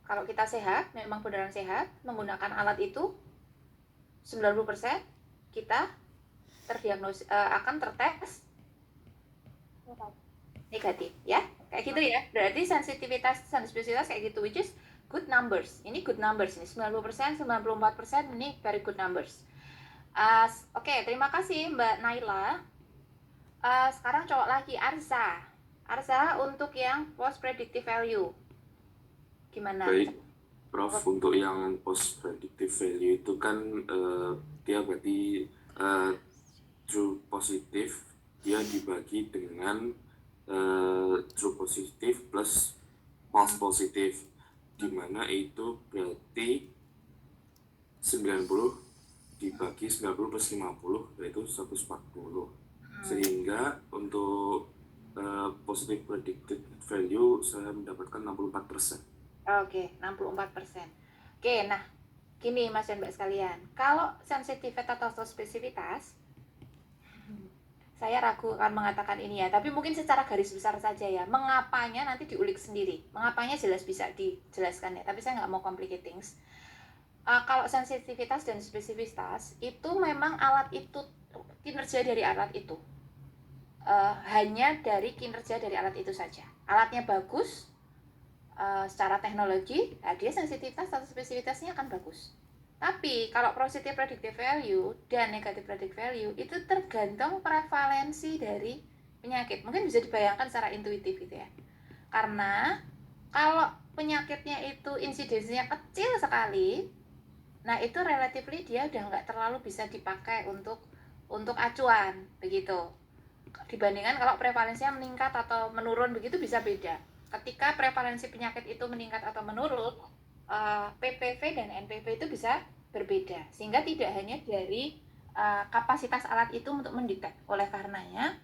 Kalau kita sehat, memang beneran sehat, menggunakan alat itu 90% kita terdiagnosis akan tertes negatif ya, kayak gitu ya. Berarti sensitivitas kayak gitu, which is good numbers. Ini good numbers, ini 90%, 94%, ini very good numbers. Oke, terima kasih Mbak Naila. Sekarang cowok lagi, Arza untuk yang post predictive value gimana? Baik, Prof, untuk yang post predictive value itu kan dia berarti true positif dia dibagi dengan true positif plus false positif, dimana itu berarti 90 dibagi 90 plus 50 yaitu 140. Sehingga untuk positive predicted value saya mendapatkan 64%. Oke, 64%. Oke, nah gini Mas dan Mbak sekalian, kalau sensitivitas atau spesifitas saya ragu akan mengatakan ini ya, tapi mungkin secara garis besar saja ya. Mengapanya nanti diulik sendiri. Mengapanya jelas bisa dijelaskan ya, tapi saya nggak mau complicate things. Kalau sensitivitas dan spesifitas itu memang alat itu, kinerja dari alat itu hanya dari kinerja dari alat itu saja. Alatnya bagus secara teknologi, dia sensitivitas atau spesifitasnya akan bagus. Tapi kalau positive predictive value dan negative predictive value itu tergantung prevalensi dari penyakit. Mungkin bisa dibayangkan secara intuitif gitu ya. Karena kalau penyakitnya itu insidensinya kecil sekali, nah itu relatively dia udah nggak terlalu bisa dipakai untuk acuan begitu. Dibandingkan kalau prevalensinya meningkat atau menurun begitu bisa beda. Ketika prevalensi penyakit itu meningkat atau menurun, PPV dan NPV itu bisa berbeda, sehingga tidak hanya dari kapasitas alat itu untuk mendetek. Oleh karenanya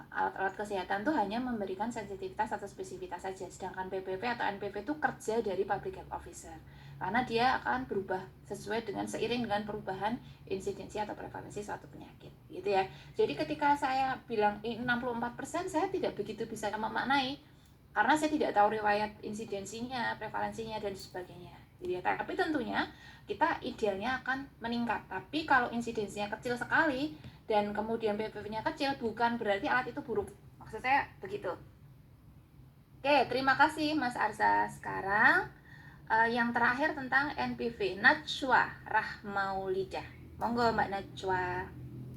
alat-alat kesehatan itu hanya memberikan sensitivitas atau spesifitas saja, sedangkan PPV atau NPV itu kerja dari public health officer, karena dia akan berubah sesuai dengan seiring dengan perubahan insidensi atau prevalensi suatu penyakit gitu ya. Jadi ketika saya bilang 64%, saya tidak begitu bisa memaknai karena saya tidak tahu riwayat insidensinya, prevalensinya dan sebagainya. Jadi, tapi tentunya kita idealnya akan meningkat. Tapi kalau insidensinya kecil sekali dan kemudian PPV-nya kecil, bukan berarti alat itu buruk. Maksud saya begitu. Oke, terima kasih Mas Arsa. Sekarang yang terakhir tentang NPV, Najwa Rahmaulidah. Monggo Mbak Najwa.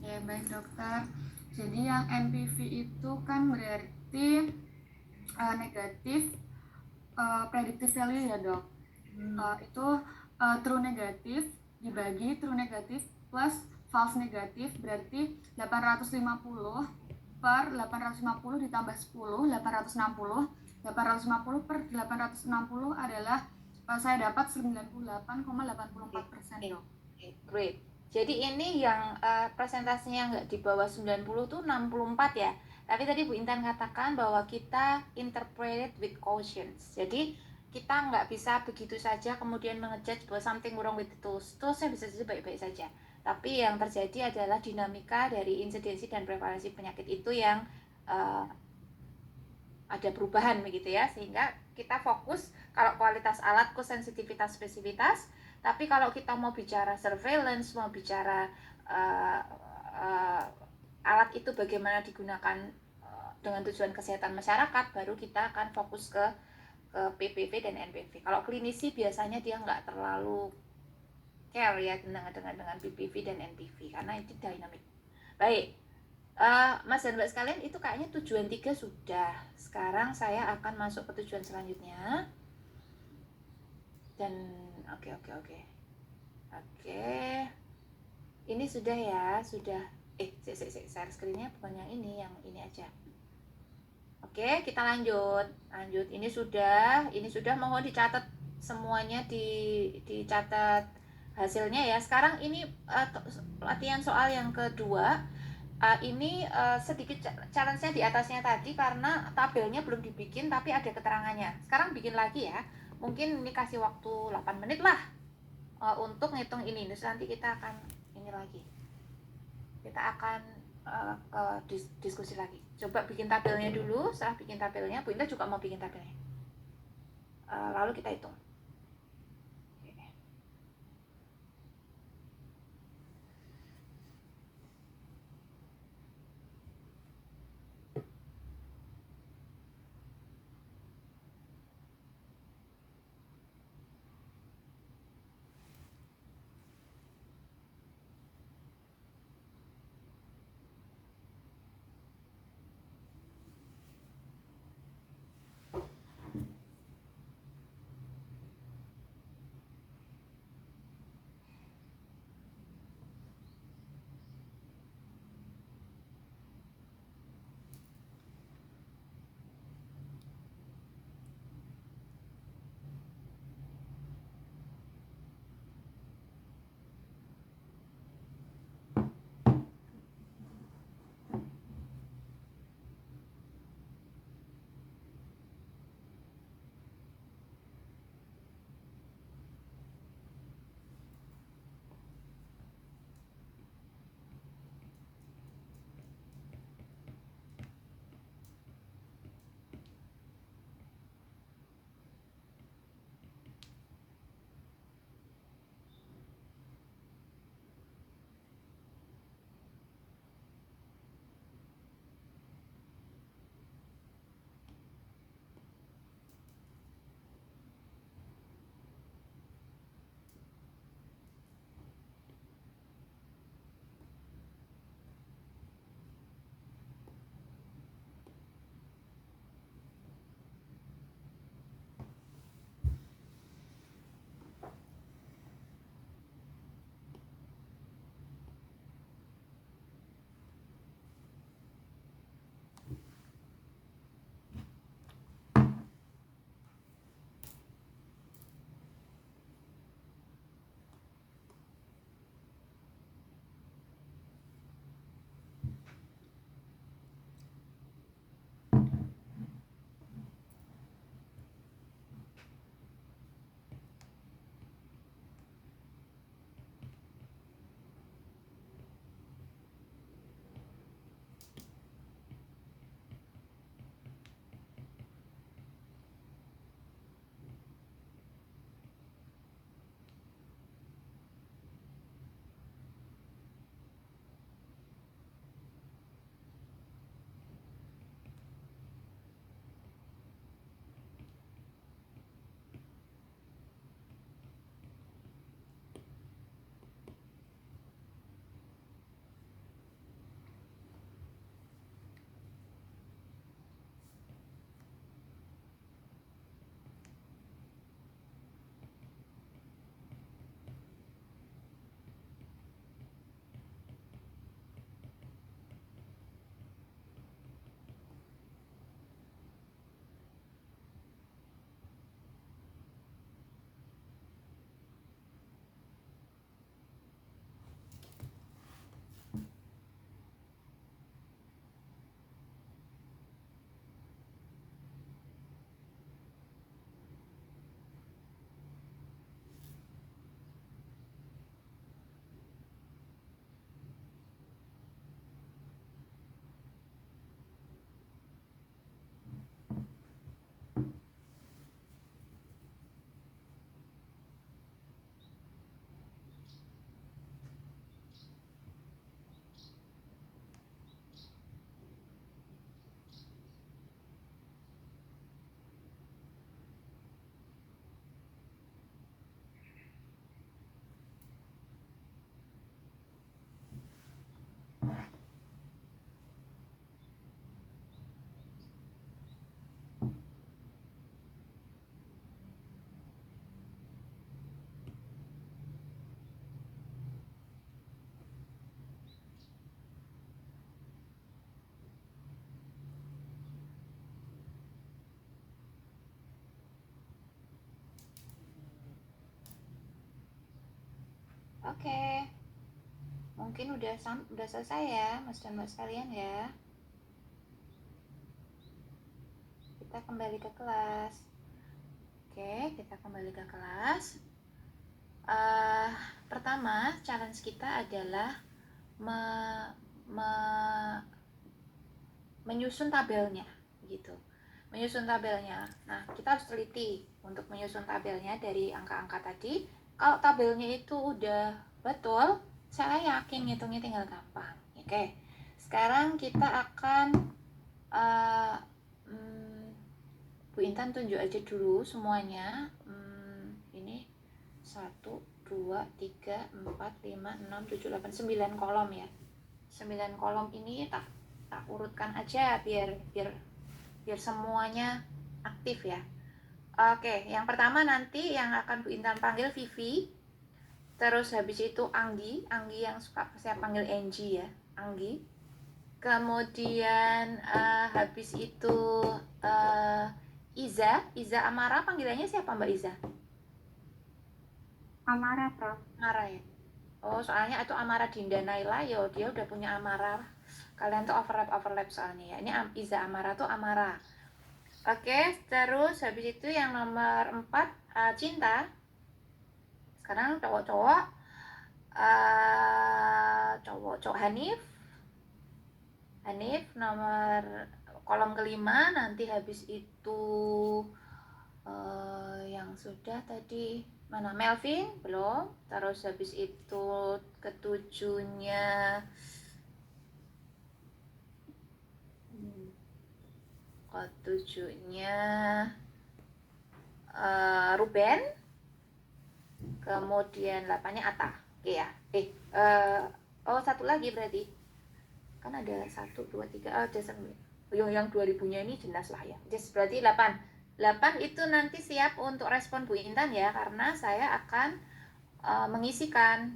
Ya, baik dokter. Jadi yang NPV itu kan berarti negatif predictive value ya dok. Itu true negatif dibagi true negatif plus false negatif, berarti 850 per 850 ditambah 10, 860. 850 per 860 adalah saya dapat 98,84% dok. Great. Jadi ini yang presentasinya nggak di bawah 90 tuh 64 ya. Tapi tadi Bu Intan katakan bahwa kita interpret with cautions. Jadi kita nggak bisa begitu saja kemudian mengejudge bahwa something wrong with the tools. Toolsnya bisa saja baik-baik saja. Tapi yang terjadi adalah dinamika dari insidensi dan prevalensi penyakit itu yang ada perubahan begitu ya. Sehingga kita fokus kalau kualitas alat ke sensitivitas spesifitas. Tapi kalau kita mau bicara surveillance, mau bicara alat itu bagaimana digunakan dengan tujuan kesehatan masyarakat, baru kita akan fokus ke PPV dan NPV. Kalau klinisi biasanya dia nggak terlalu care ya dengan PPV dan NPV karena itu dynamic. Baik, Mas dan Mbak sekalian, itu kayaknya tujuan 3 sudah. Sekarang saya akan masuk ke tujuan selanjutnya. Dan oke. Ini sudah ya, sudah. Share screen-nya bukan yang ini aja. Oke, kita lanjut. Ini sudah, mohon dicatat semuanya, dicatat hasilnya ya. Sekarang ini latihan soal yang kedua. Ini sedikit challenge-nya di atasnya tadi karena tabelnya belum dibikin tapi ada keterangannya. Sekarang bikin lagi ya. Mungkin ini kasih waktu 8 menit lah untuk ngitung ini. Terus nanti kita akan ini lagi. Kita akan diskusi lagi. Coba bikin tabelnya dulu. Setelah bikin tabelnya, Bu Indah juga mau bikin tabelnya. Lalu kita hitung. Oke. Mungkin udah selesai ya, Mas dan Mbak sekalian ya. Kita kembali ke kelas. Oke, kita kembali ke kelas. Pertama, challenge kita adalah menyusun tabelnya, gitu. Menyusun tabelnya. Nah, kita harus teliti untuk menyusun tabelnya dari angka-angka tadi. Kalau tabelnya itu udah betul, saya yakin ngitungnya tinggal gampang. Oke, sekarang kita akan Bu Intan tunjuk aja dulu semuanya. Ini 1, 2, 3, 4, 5, 6, 7, 8, 9 kolom ya. 9 kolom ini tak urutkan aja biar semuanya aktif ya. Oke, yang pertama nanti yang akan Bu Intan panggil Vivi. Terus habis itu Anggi yang suka saya panggil Angie ya, Anggi. Kemudian habis itu Iza Amara, panggilannya siapa Mbak Iza? Amara, Prof. Amara ya. Oh, soalnya itu Amara Dinda Naila, ya dia udah punya Amara. Kalian tuh overlap soalnya ya. Ini Iza Amara tuh Amara. Oke, terus habis itu yang nomor 4 Cinta. Sekarang cowok-cowok Hanif nomor kolom kelima. Nanti habis itu yang sudah tadi mana, Melvin belum. Terus habis itu ketujuhnya Ruben. Kemudian 8-nya Atta. Oke ya. Satu lagi berarti. Kan ada 1, 2, 3, ada 9. Yang 2000-nya ini jelas lah ya. Just berarti 8 itu nanti siap untuk respon Bu Intan ya, karena saya akan mengisikan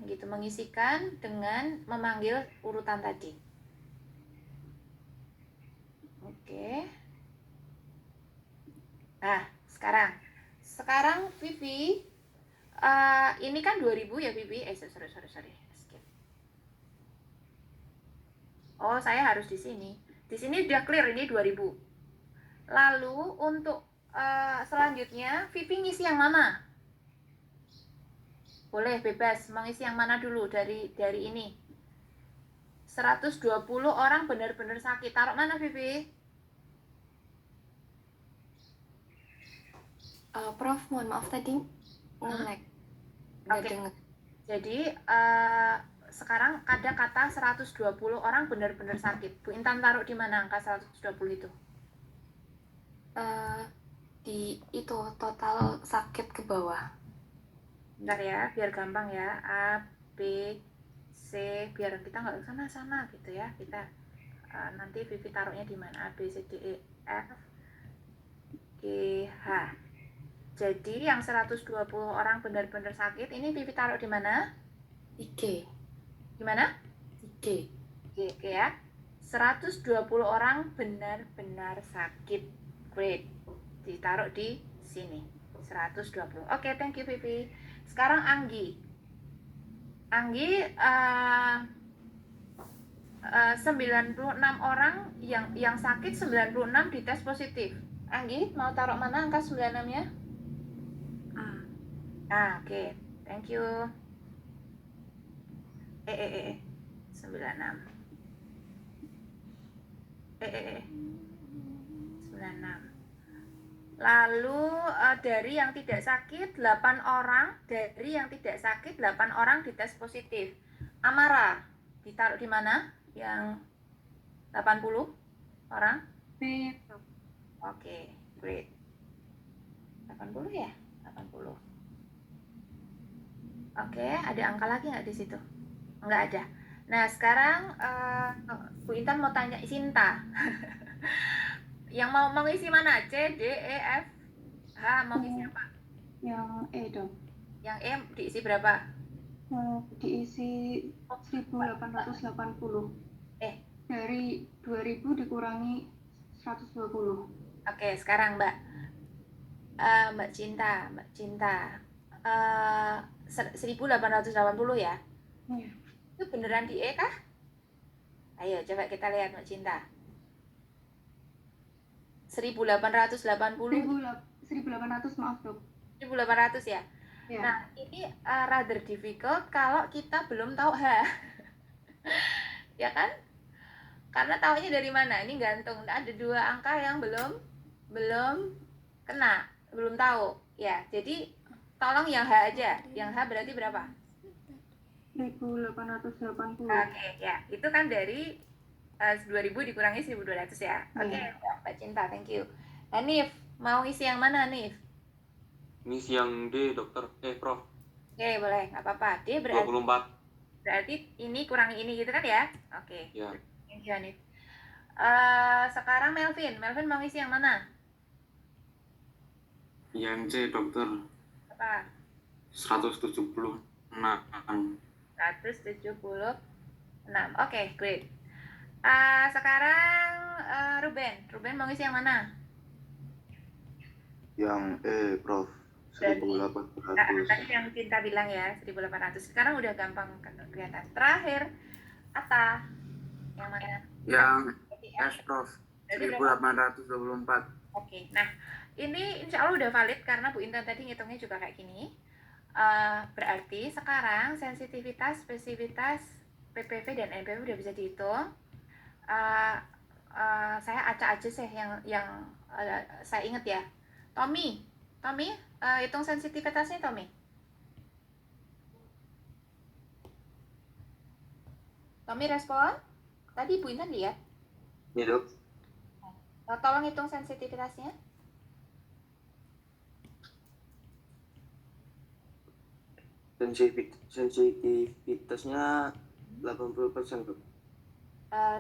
dengan memanggil urutan tadi. Oke. Nah, sekarang Vivi, ini kan 2000 ya Vivi. Sorry. Skip. Oh, saya harus di sini. Di sini udah clear, ini 2000. Lalu untuk selanjutnya Vivi ngisi yang mana? Boleh bebas, mau ngisi yang mana dulu dari ini? 120 orang benar-benar sakit. Taruh mana Vivi? Prof, mohon maaf tadi nge-lag. Oke. Jadi sekarang ada kata 120 orang benar-benar sakit. Bu Intan taruh di mana angka 120 itu? Di itu total sakit ke bawah. Bentar ya, biar gampang ya. A, B, C, biar kita nggak sana gitu ya. Kita nanti Vivi taruhnya di mana? A, B, C, D, E, F, G, H. Jadi yang 120 orang benar-benar sakit, ini Vivi taruh di mana? IG. Di mana? IG. Oke ya. 120 orang benar-benar sakit. Great. Ditaruh di sini. 120. Oke, thank you Vivi. Sekarang Anggi 96 orang yang sakit, 96 dites positif. Anggi mau taruh mana angka 96-nya? Oke. Thank you. 96. 96. Lalu dari yang tidak sakit 8 orang, dites positif. Amara ditaruh di mana? Yang 80 orang? B. Oke, great. 80 ya? 80. Oke, ada angka lagi nggak di situ? Nggak ada. Nah, sekarang Bu Intan mau tanya Sinta. Yang mau mengisi mana? C, D, E, F, H, mau ngisi apa? Yang E dong. Yang E diisi berapa? Diisi 1880. Dari 2000 dikurangi 120. Oke, sekarang Mbak Cinta. 1880 ya? Iya. Itu beneran di E kah? Ayo coba kita lihat Mbak Cinta. 1880 1800 maaf dok. 1800 ya? Ya. Nah, ini rather difficult kalau kita belum tahu H. Ya kan? Karena taunya dari mana? Ini gantung. Ada 2 angka yang belum kena, belum tahu. Ya, jadi tolong yang H aja. Yang H berarti berapa? 1880. Oke, ya. Itu kan dari 2000 dikurangi 1200 ya. Oke, Mbak Cinta, thank you. Nif, mau isi yang mana, Nif? Ini siang D, dokter. Prof. Oke, boleh, nggak apa-apa. D 24. berarti ini kurangi ini gitu kan ya? Oke. Ya. Thank you, Nif. Sekarang Melvin mau isi yang mana? Yang C, dokter. Apa? 176. 176. Oke, great. Sekarang Ruben mau isi yang mana? Yang E, Prof. Tadi 1800. yang Cinta bilang ya, 1800. Sekarang udah gampang kelihatan. Terakhir, Atta. Yang mana? Yang F. F, Prof. Berarti berapa? 1824. Oke, nah ini insya Allah udah valid karena Bu Intan tadi ngitungnya juga kayak gini. Berarti sekarang sensitivitas, spesifitas PPV dan NPV udah bisa dihitung. Saya acak aja sih yang saya inget ya. Tommy, hitung sensitivitasnya Tommy. Tommy respon. Tadi Bu Intan lihat. Ini dok. Tolong hitung sensitivitasnya. Sensitivitasnya 80% dok.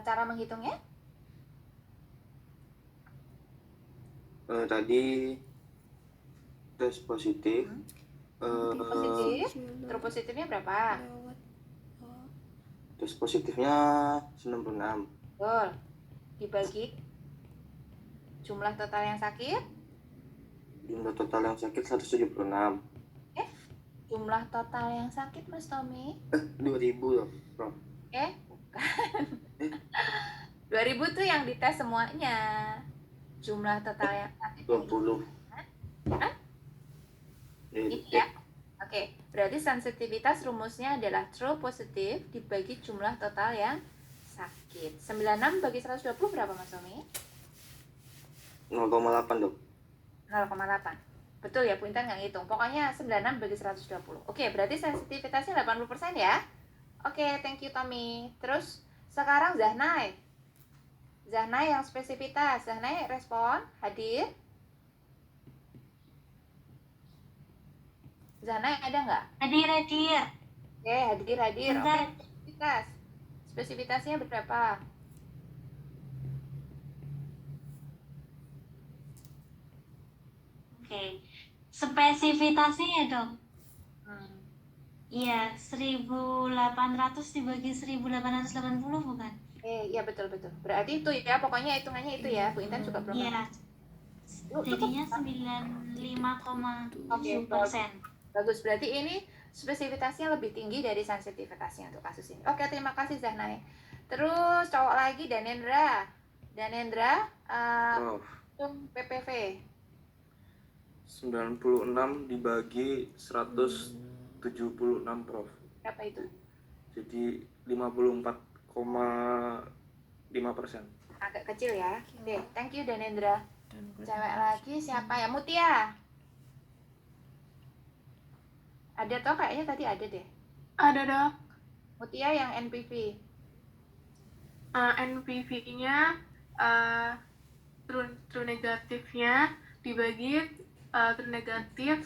Cara menghitungnya? Tadi tes positif. Positif. True positifnya berapa? Tes positifnya 96. Betul. Dibagi jumlah total yang sakit. Jumlah total yang sakit 176. Jumlah total yang sakit Mas Tommy. 2000 dok, Prof. Bukan. 2000 tuh yang dites semuanya. Jumlah total yang sakit 20. Hah? Ini ya. Oke, berarti sensitivitas rumusnya adalah true positif dibagi jumlah total yang sakit. 96 bagi 120 berapa Mas Tommy? 0,8 dok. 0,8. Betul ya, Bu Intan nggak ngitung. Pokoknya 96 bagi 120. Oke, berarti sensitivitasnya 80% ya. Oke, thank you Tommy. Terus sekarang Zahnai yang spesifitas. Zahnai respon, hadir. Zahnai ada nggak? Hadir. Oke, hadir. Oke, spesifitas. Spesifitasnya berapa? Oke. Spesifitasnya ya dok? Iya, 1800 dibagi 1880 bukan? Iya betul. Berarti itu ya, pokoknya hitungannya itu ya. Bu Intan juga belum. Iya. Jadinya 95,7%. Bagus, berarti ini spesifitasnya lebih tinggi dari sensitivitasnya untuk kasus ini. Oke, terima kasih Zahnai. Terus cowok lagi Danendra, hitung PPV. 96 dibagi 176, Prof. Berapa itu? Jadi 54,5%. Agak kecil ya. Oke, thank you Danendra. Cewek lagi siapa ya? Mutia. Ada toh kayaknya tadi ada deh. Ada dok. Mutia yang NPV. NPV-nya true negatifnya dibagi true negatif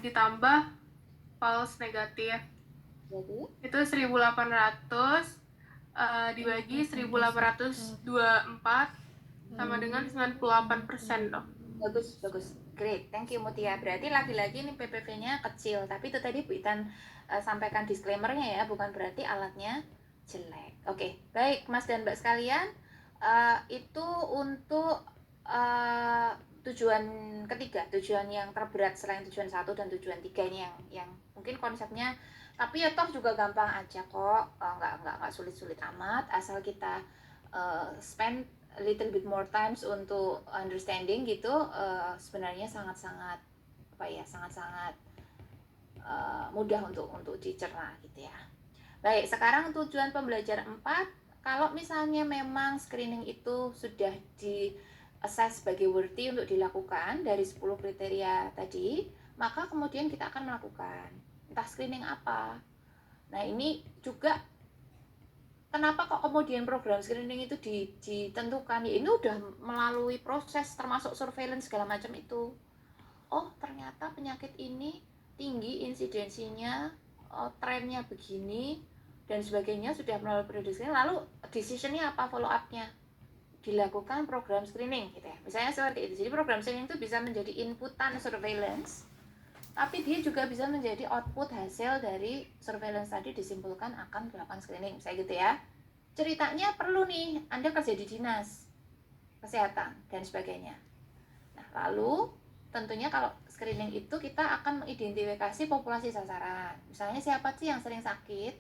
ditambah false negatif. Jadi Itu 1800 dibagi 1824 sama dengan 98% dok. bagus. Great, thank you Mutia. Berarti lagi-lagi ini PPV-nya kecil, tapi itu tadi Bu Itan sampaikan disclaimer-nya ya, bukan berarti alatnya jelek. Oke, baik Mas dan Mbak sekalian, itu untuk tujuan ketiga, tujuan yang terberat selain tujuan 1 dan tujuan 3 ini yang mungkin konsepnya, tapi ya toh juga gampang aja kok, nggak sulit-sulit amat, asal kita spend a little bit more times untuk understanding gitu, sebenarnya sangat-sangat mudah untuk dicerna gitu ya. Baik, sekarang tujuan pembelajaran 4, kalau misalnya memang screening itu sudah di assess sebagai worthy untuk dilakukan dari 10 kriteria tadi, maka kemudian kita akan melakukan entah screening apa. Nah, ini juga kenapa kok kemudian program screening itu ditentukan, ya ini udah melalui proses termasuk surveillance segala macam itu. Oh, ternyata penyakit ini tinggi insidensinya, trennya begini dan sebagainya, sudah melalui periode screening, lalu decisionnya apa, follow up-nya, dilakukan program screening gitu ya. Misalnya seperti itu. Jadi program screening itu bisa menjadi inputan surveillance, tapi dia juga bisa menjadi output hasil dari surveillance tadi disimpulkan akan dilakukan screening, misalnya gitu ya. Ceritanya perlu nih, Anda kerja di dinas kesehatan dan sebagainya. Nah, lalu tentunya kalau screening itu kita akan mengidentifikasi populasi sasaran. Misalnya siapa sih yang sering sakit,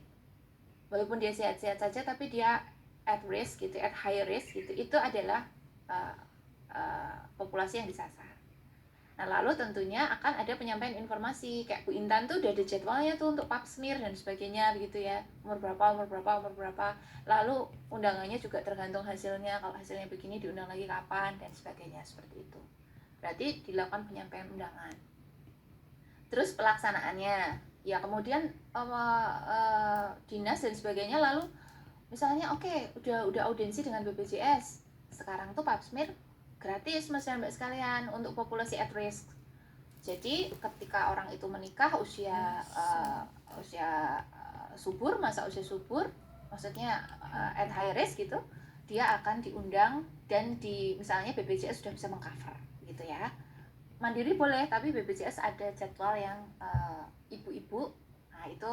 walaupun dia sehat-sehat saja tapi dia at risk gitu, at high risk gitu, itu adalah populasi yang disasar. Nah, lalu tentunya akan ada penyampaian informasi, kayak Bu Intan tuh udah ada jadwalnya tuh untuk pap smear dan sebagainya begitu ya, umur berapa, lalu undangannya juga tergantung hasilnya, kalau hasilnya begini diundang lagi kapan dan sebagainya, seperti itu. Berarti dilakukan penyampaian undangan. Terus pelaksanaannya, ya kemudian dinas dan sebagainya, lalu misalnya udah audiensi dengan BPJS, sekarang tuh pap smear gratis Mas dan Mbak sekalian untuk populasi at risk. Jadi ketika orang itu menikah usia subur, masa usia subur, maksudnya at high risk gitu, dia akan diundang dan misalnya BPJS sudah bisa mengcover gitu ya. Mandiri boleh, tapi BPJS ada jadwal yang ibu-ibu, nah itu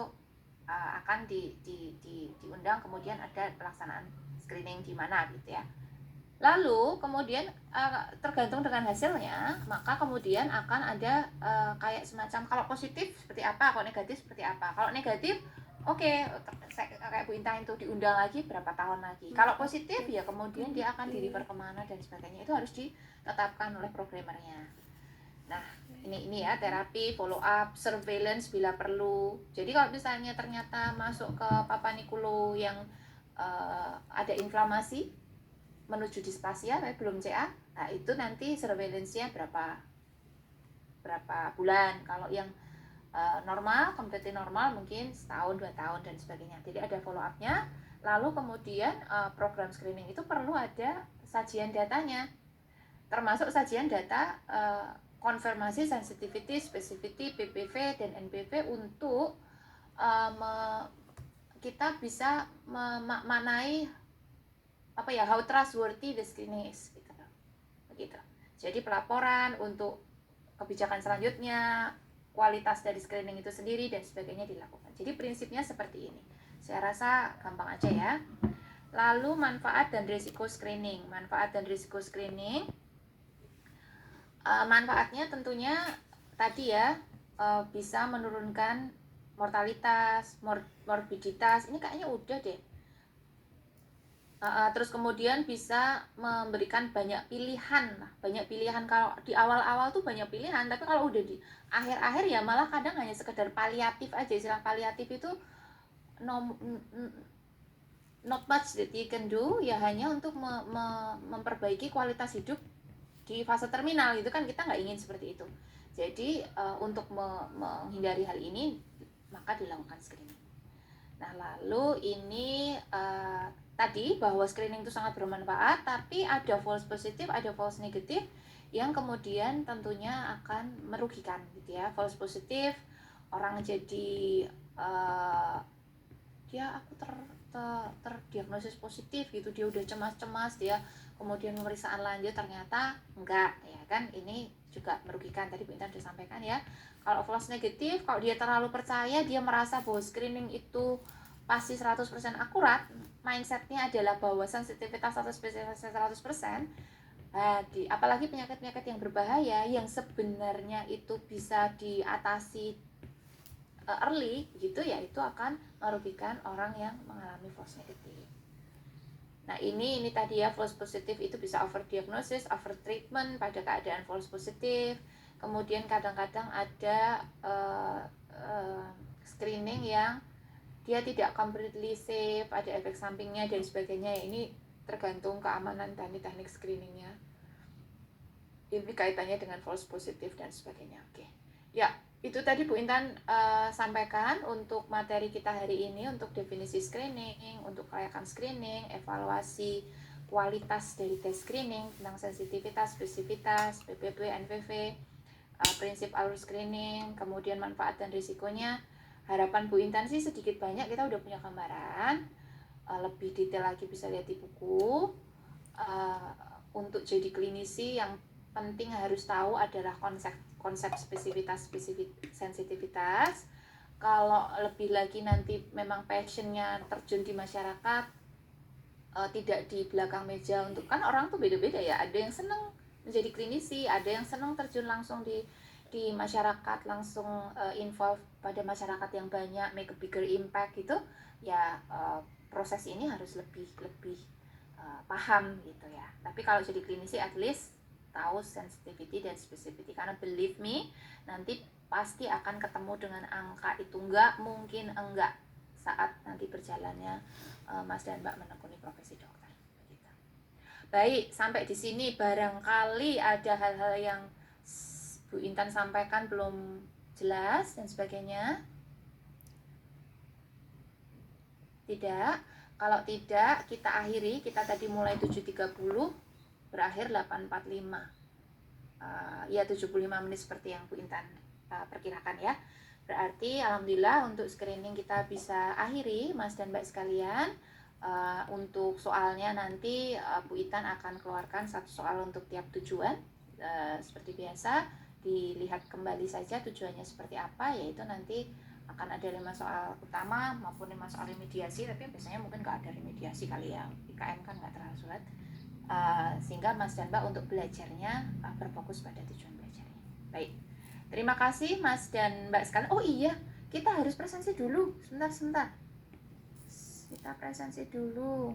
akan diundang, kemudian ada pelaksanaan screening di mana gitu ya. Lalu kemudian tergantung dengan hasilnya, maka kemudian akan ada kayak semacam kalau positif seperti apa, kalau negatif seperti apa. Kalau negatif, kayak Bu Intan itu diundang lagi berapa tahun lagi. Kalau positif ya kemudian dia akan di-refer kemana dan sebagainya, itu harus ditetapkan oleh programmernya. Nah, ini ya, terapi, follow up, surveillance bila perlu. Jadi kalau misalnya ternyata masuk ke Papa Nicolo yang ada inflamasi menuju displasia tapi belum CA, nah itu nanti surveillance-nya berapa bulan. Kalau yang normal, completely normal mungkin setahun, 2 tahun dan sebagainya. Jadi ada follow up-nya. Lalu kemudian program screening itu perlu ada sajian datanya, termasuk sajian data konfirmasi sensitivity, specificity, PPV dan NPV untuk kita bisa memaknai how trustworthy the screening is begitu. Jadi pelaporan untuk kebijakan selanjutnya, kualitas dari screening itu sendiri dan sebagainya dilakukan. Jadi prinsipnya seperti ini. Saya rasa gampang aja ya. Lalu manfaat dan risiko screening. Manfaatnya tentunya tadi ya, bisa menurunkan mortalitas, morbiditas. Ini kayaknya udah deh. Terus kemudian bisa memberikan banyak pilihan. Kalau di awal-awal tuh banyak pilihan, tapi kalau udah di akhir-akhir ya malah kadang hanya sekedar paliatif aja. Istilah paliatif itu not much that you can do, ya hanya untuk memperbaiki kualitas hidup di fase terminal gitu kan, kita nggak ingin seperti itu. Jadi untuk menghindari hal ini maka dilakukan screening. Nah, lalu ini tadi bahwa screening itu sangat bermanfaat, tapi ada false positif, ada false negatif yang kemudian tentunya akan merugikan gitu ya. False positif, orang jadi aku terdiagnosis positif gitu, dia udah cemas-cemas, dia kemudian pemeriksaan lanjut ternyata enggak, ya kan, ini juga merugikan. Tadi Bu Intan sudah sampaikan ya. Kalau false negatif, kalau dia terlalu percaya, dia merasa bahwa screening itu pasti 100% akurat, mindsetnya adalah bahwa sensitivitas atau spesifikasi 100%, Apalagi penyakit-penyakit yang berbahaya yang sebenarnya itu bisa diatasi early gitu ya, itu akan merugikan orang yang mengalami false negative. Nah ini tadi ya, false positive itu bisa overdiagnosis, overtreatment pada keadaan false positive. Kemudian kadang-kadang ada screening yang dia tidak completely safe, ada efek sampingnya dan sebagainya. Ini tergantung keamanan teknik screeningnya. Ini kaitannya dengan false positive dan sebagainya. Oke. Ya, itu tadi Bu Intan sampaikan untuk materi kita hari ini, untuk definisi screening, untuk kelayakan screening, evaluasi kualitas dari tes screening tentang sensitivitas, spesifitas, PPP, NPV, prinsip alur screening, kemudian manfaat dan risikonya. Harapan Bu Intan sih sedikit banyak kita udah punya gambaran, lebih detail lagi bisa lihat di buku. Untuk jadi klinisi yang penting harus tahu adalah konsep spesifitas, sensitivitas. Kalau lebih lagi nanti memang passionnya terjun di masyarakat, tidak di belakang meja. Untuk kan orang tuh beda-beda ya, ada yang senang menjadi klinisi, ada yang senang terjun langsung di masyarakat, langsung involve pada masyarakat yang banyak, make a bigger impact gitu ya. Proses ini harus lebih paham gitu ya. Tapi kalau jadi klinisi at least tahu sensitivity dan specificity, karena believe me nanti pasti akan ketemu dengan angka itu, nggak mungkin enggak saat nanti berjalannya Mas dan Mbak menekuni profesi dokter. Begitu. Baik, sampai di sini barangkali ada hal-hal yang Bu Intan sampaikan belum jelas dan sebagainya. Tidak. Kalau tidak, kita akhiri. Kita tadi mulai 7.30, berakhir 8.45. Ya 75 menit seperti yang Bu Intan perkirakan ya. Berarti alhamdulillah untuk screening kita bisa akhiri, Mas dan Mbak sekalian. Untuk soalnya nanti Bu Intan akan keluarkan satu soal untuk tiap tujuan. Seperti biasa, dilihat kembali saja tujuannya seperti apa, yaitu nanti akan ada 5 soal utama maupun 5 soal remediasi, tapi biasanya mungkin nggak ada remediasi kali ya, IKM kan nggak terlalu sulit, sehingga Mas dan Mbak untuk belajarnya berfokus pada tujuan belajarnya. Baik, terima kasih Mas dan Mbak sekalian. Oh iya, kita harus presensi dulu, sebentar, kita presensi dulu.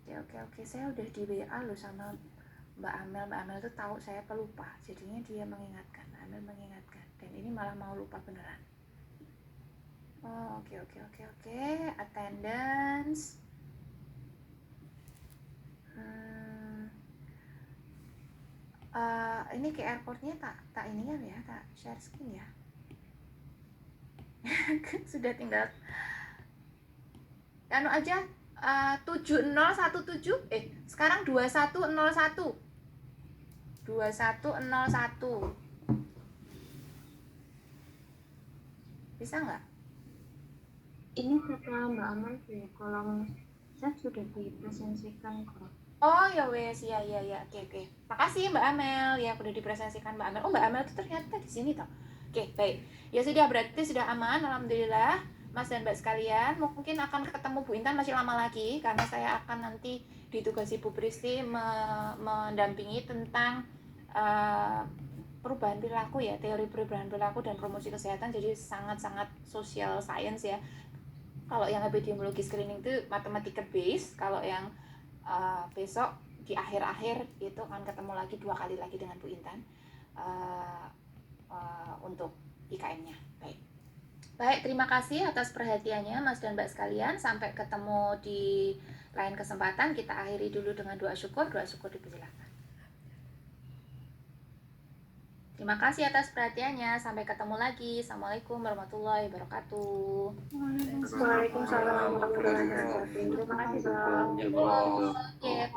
Oke, saya udah di WA loh sama Mbak Amel tuh tahu saya pelupa, jadinya dia mengingatkan, Amel mengingatkan, dan ini malah mau lupa beneran. Oke, attendance. Ini QR code-nya tak ini ya, tak share screen ya. Sudah tinggal anu aja, 7017 sekarang 2101 bisa nggak? Ini kata Mbak Amel di kolom chat sudah dipresentasikan kok. Oh ya wes, ya. Oke. Makasih Mbak Amel ya, udah dipresentasikan Mbak Amel. Oh Mbak Amel itu ternyata di sini toh. Oke, baik. Ya sudah, berarti sudah aman, alhamdulillah. Mas dan Mbak sekalian, mungkin akan ketemu Bu Intan masih lama lagi karena saya akan nanti ditugasi Bu Pristi mendampingi tentang perubahan perilaku ya, teori perubahan perilaku dan promosi kesehatan. Jadi sangat-sangat social science ya. Kalau yang epidemiologi screening itu matematika base, kalau yang besok di akhir-akhir itu akan ketemu lagi 2 kali lagi dengan Bu Intan untuk IKM-nya. Baik, terima kasih atas perhatiannya Mas dan Mbak sekalian. Sampai ketemu di lain kesempatan. Kita akhiri dulu dengan doa syukur. Doa syukur dipersilakan. Terima kasih atas perhatiannya. Sampai ketemu lagi. Assalamualaikum warahmatullahi wabarakatuh. Waalaikumsalam warahmatullahi wabarakatuh. Terima kasih, Bang. Oke.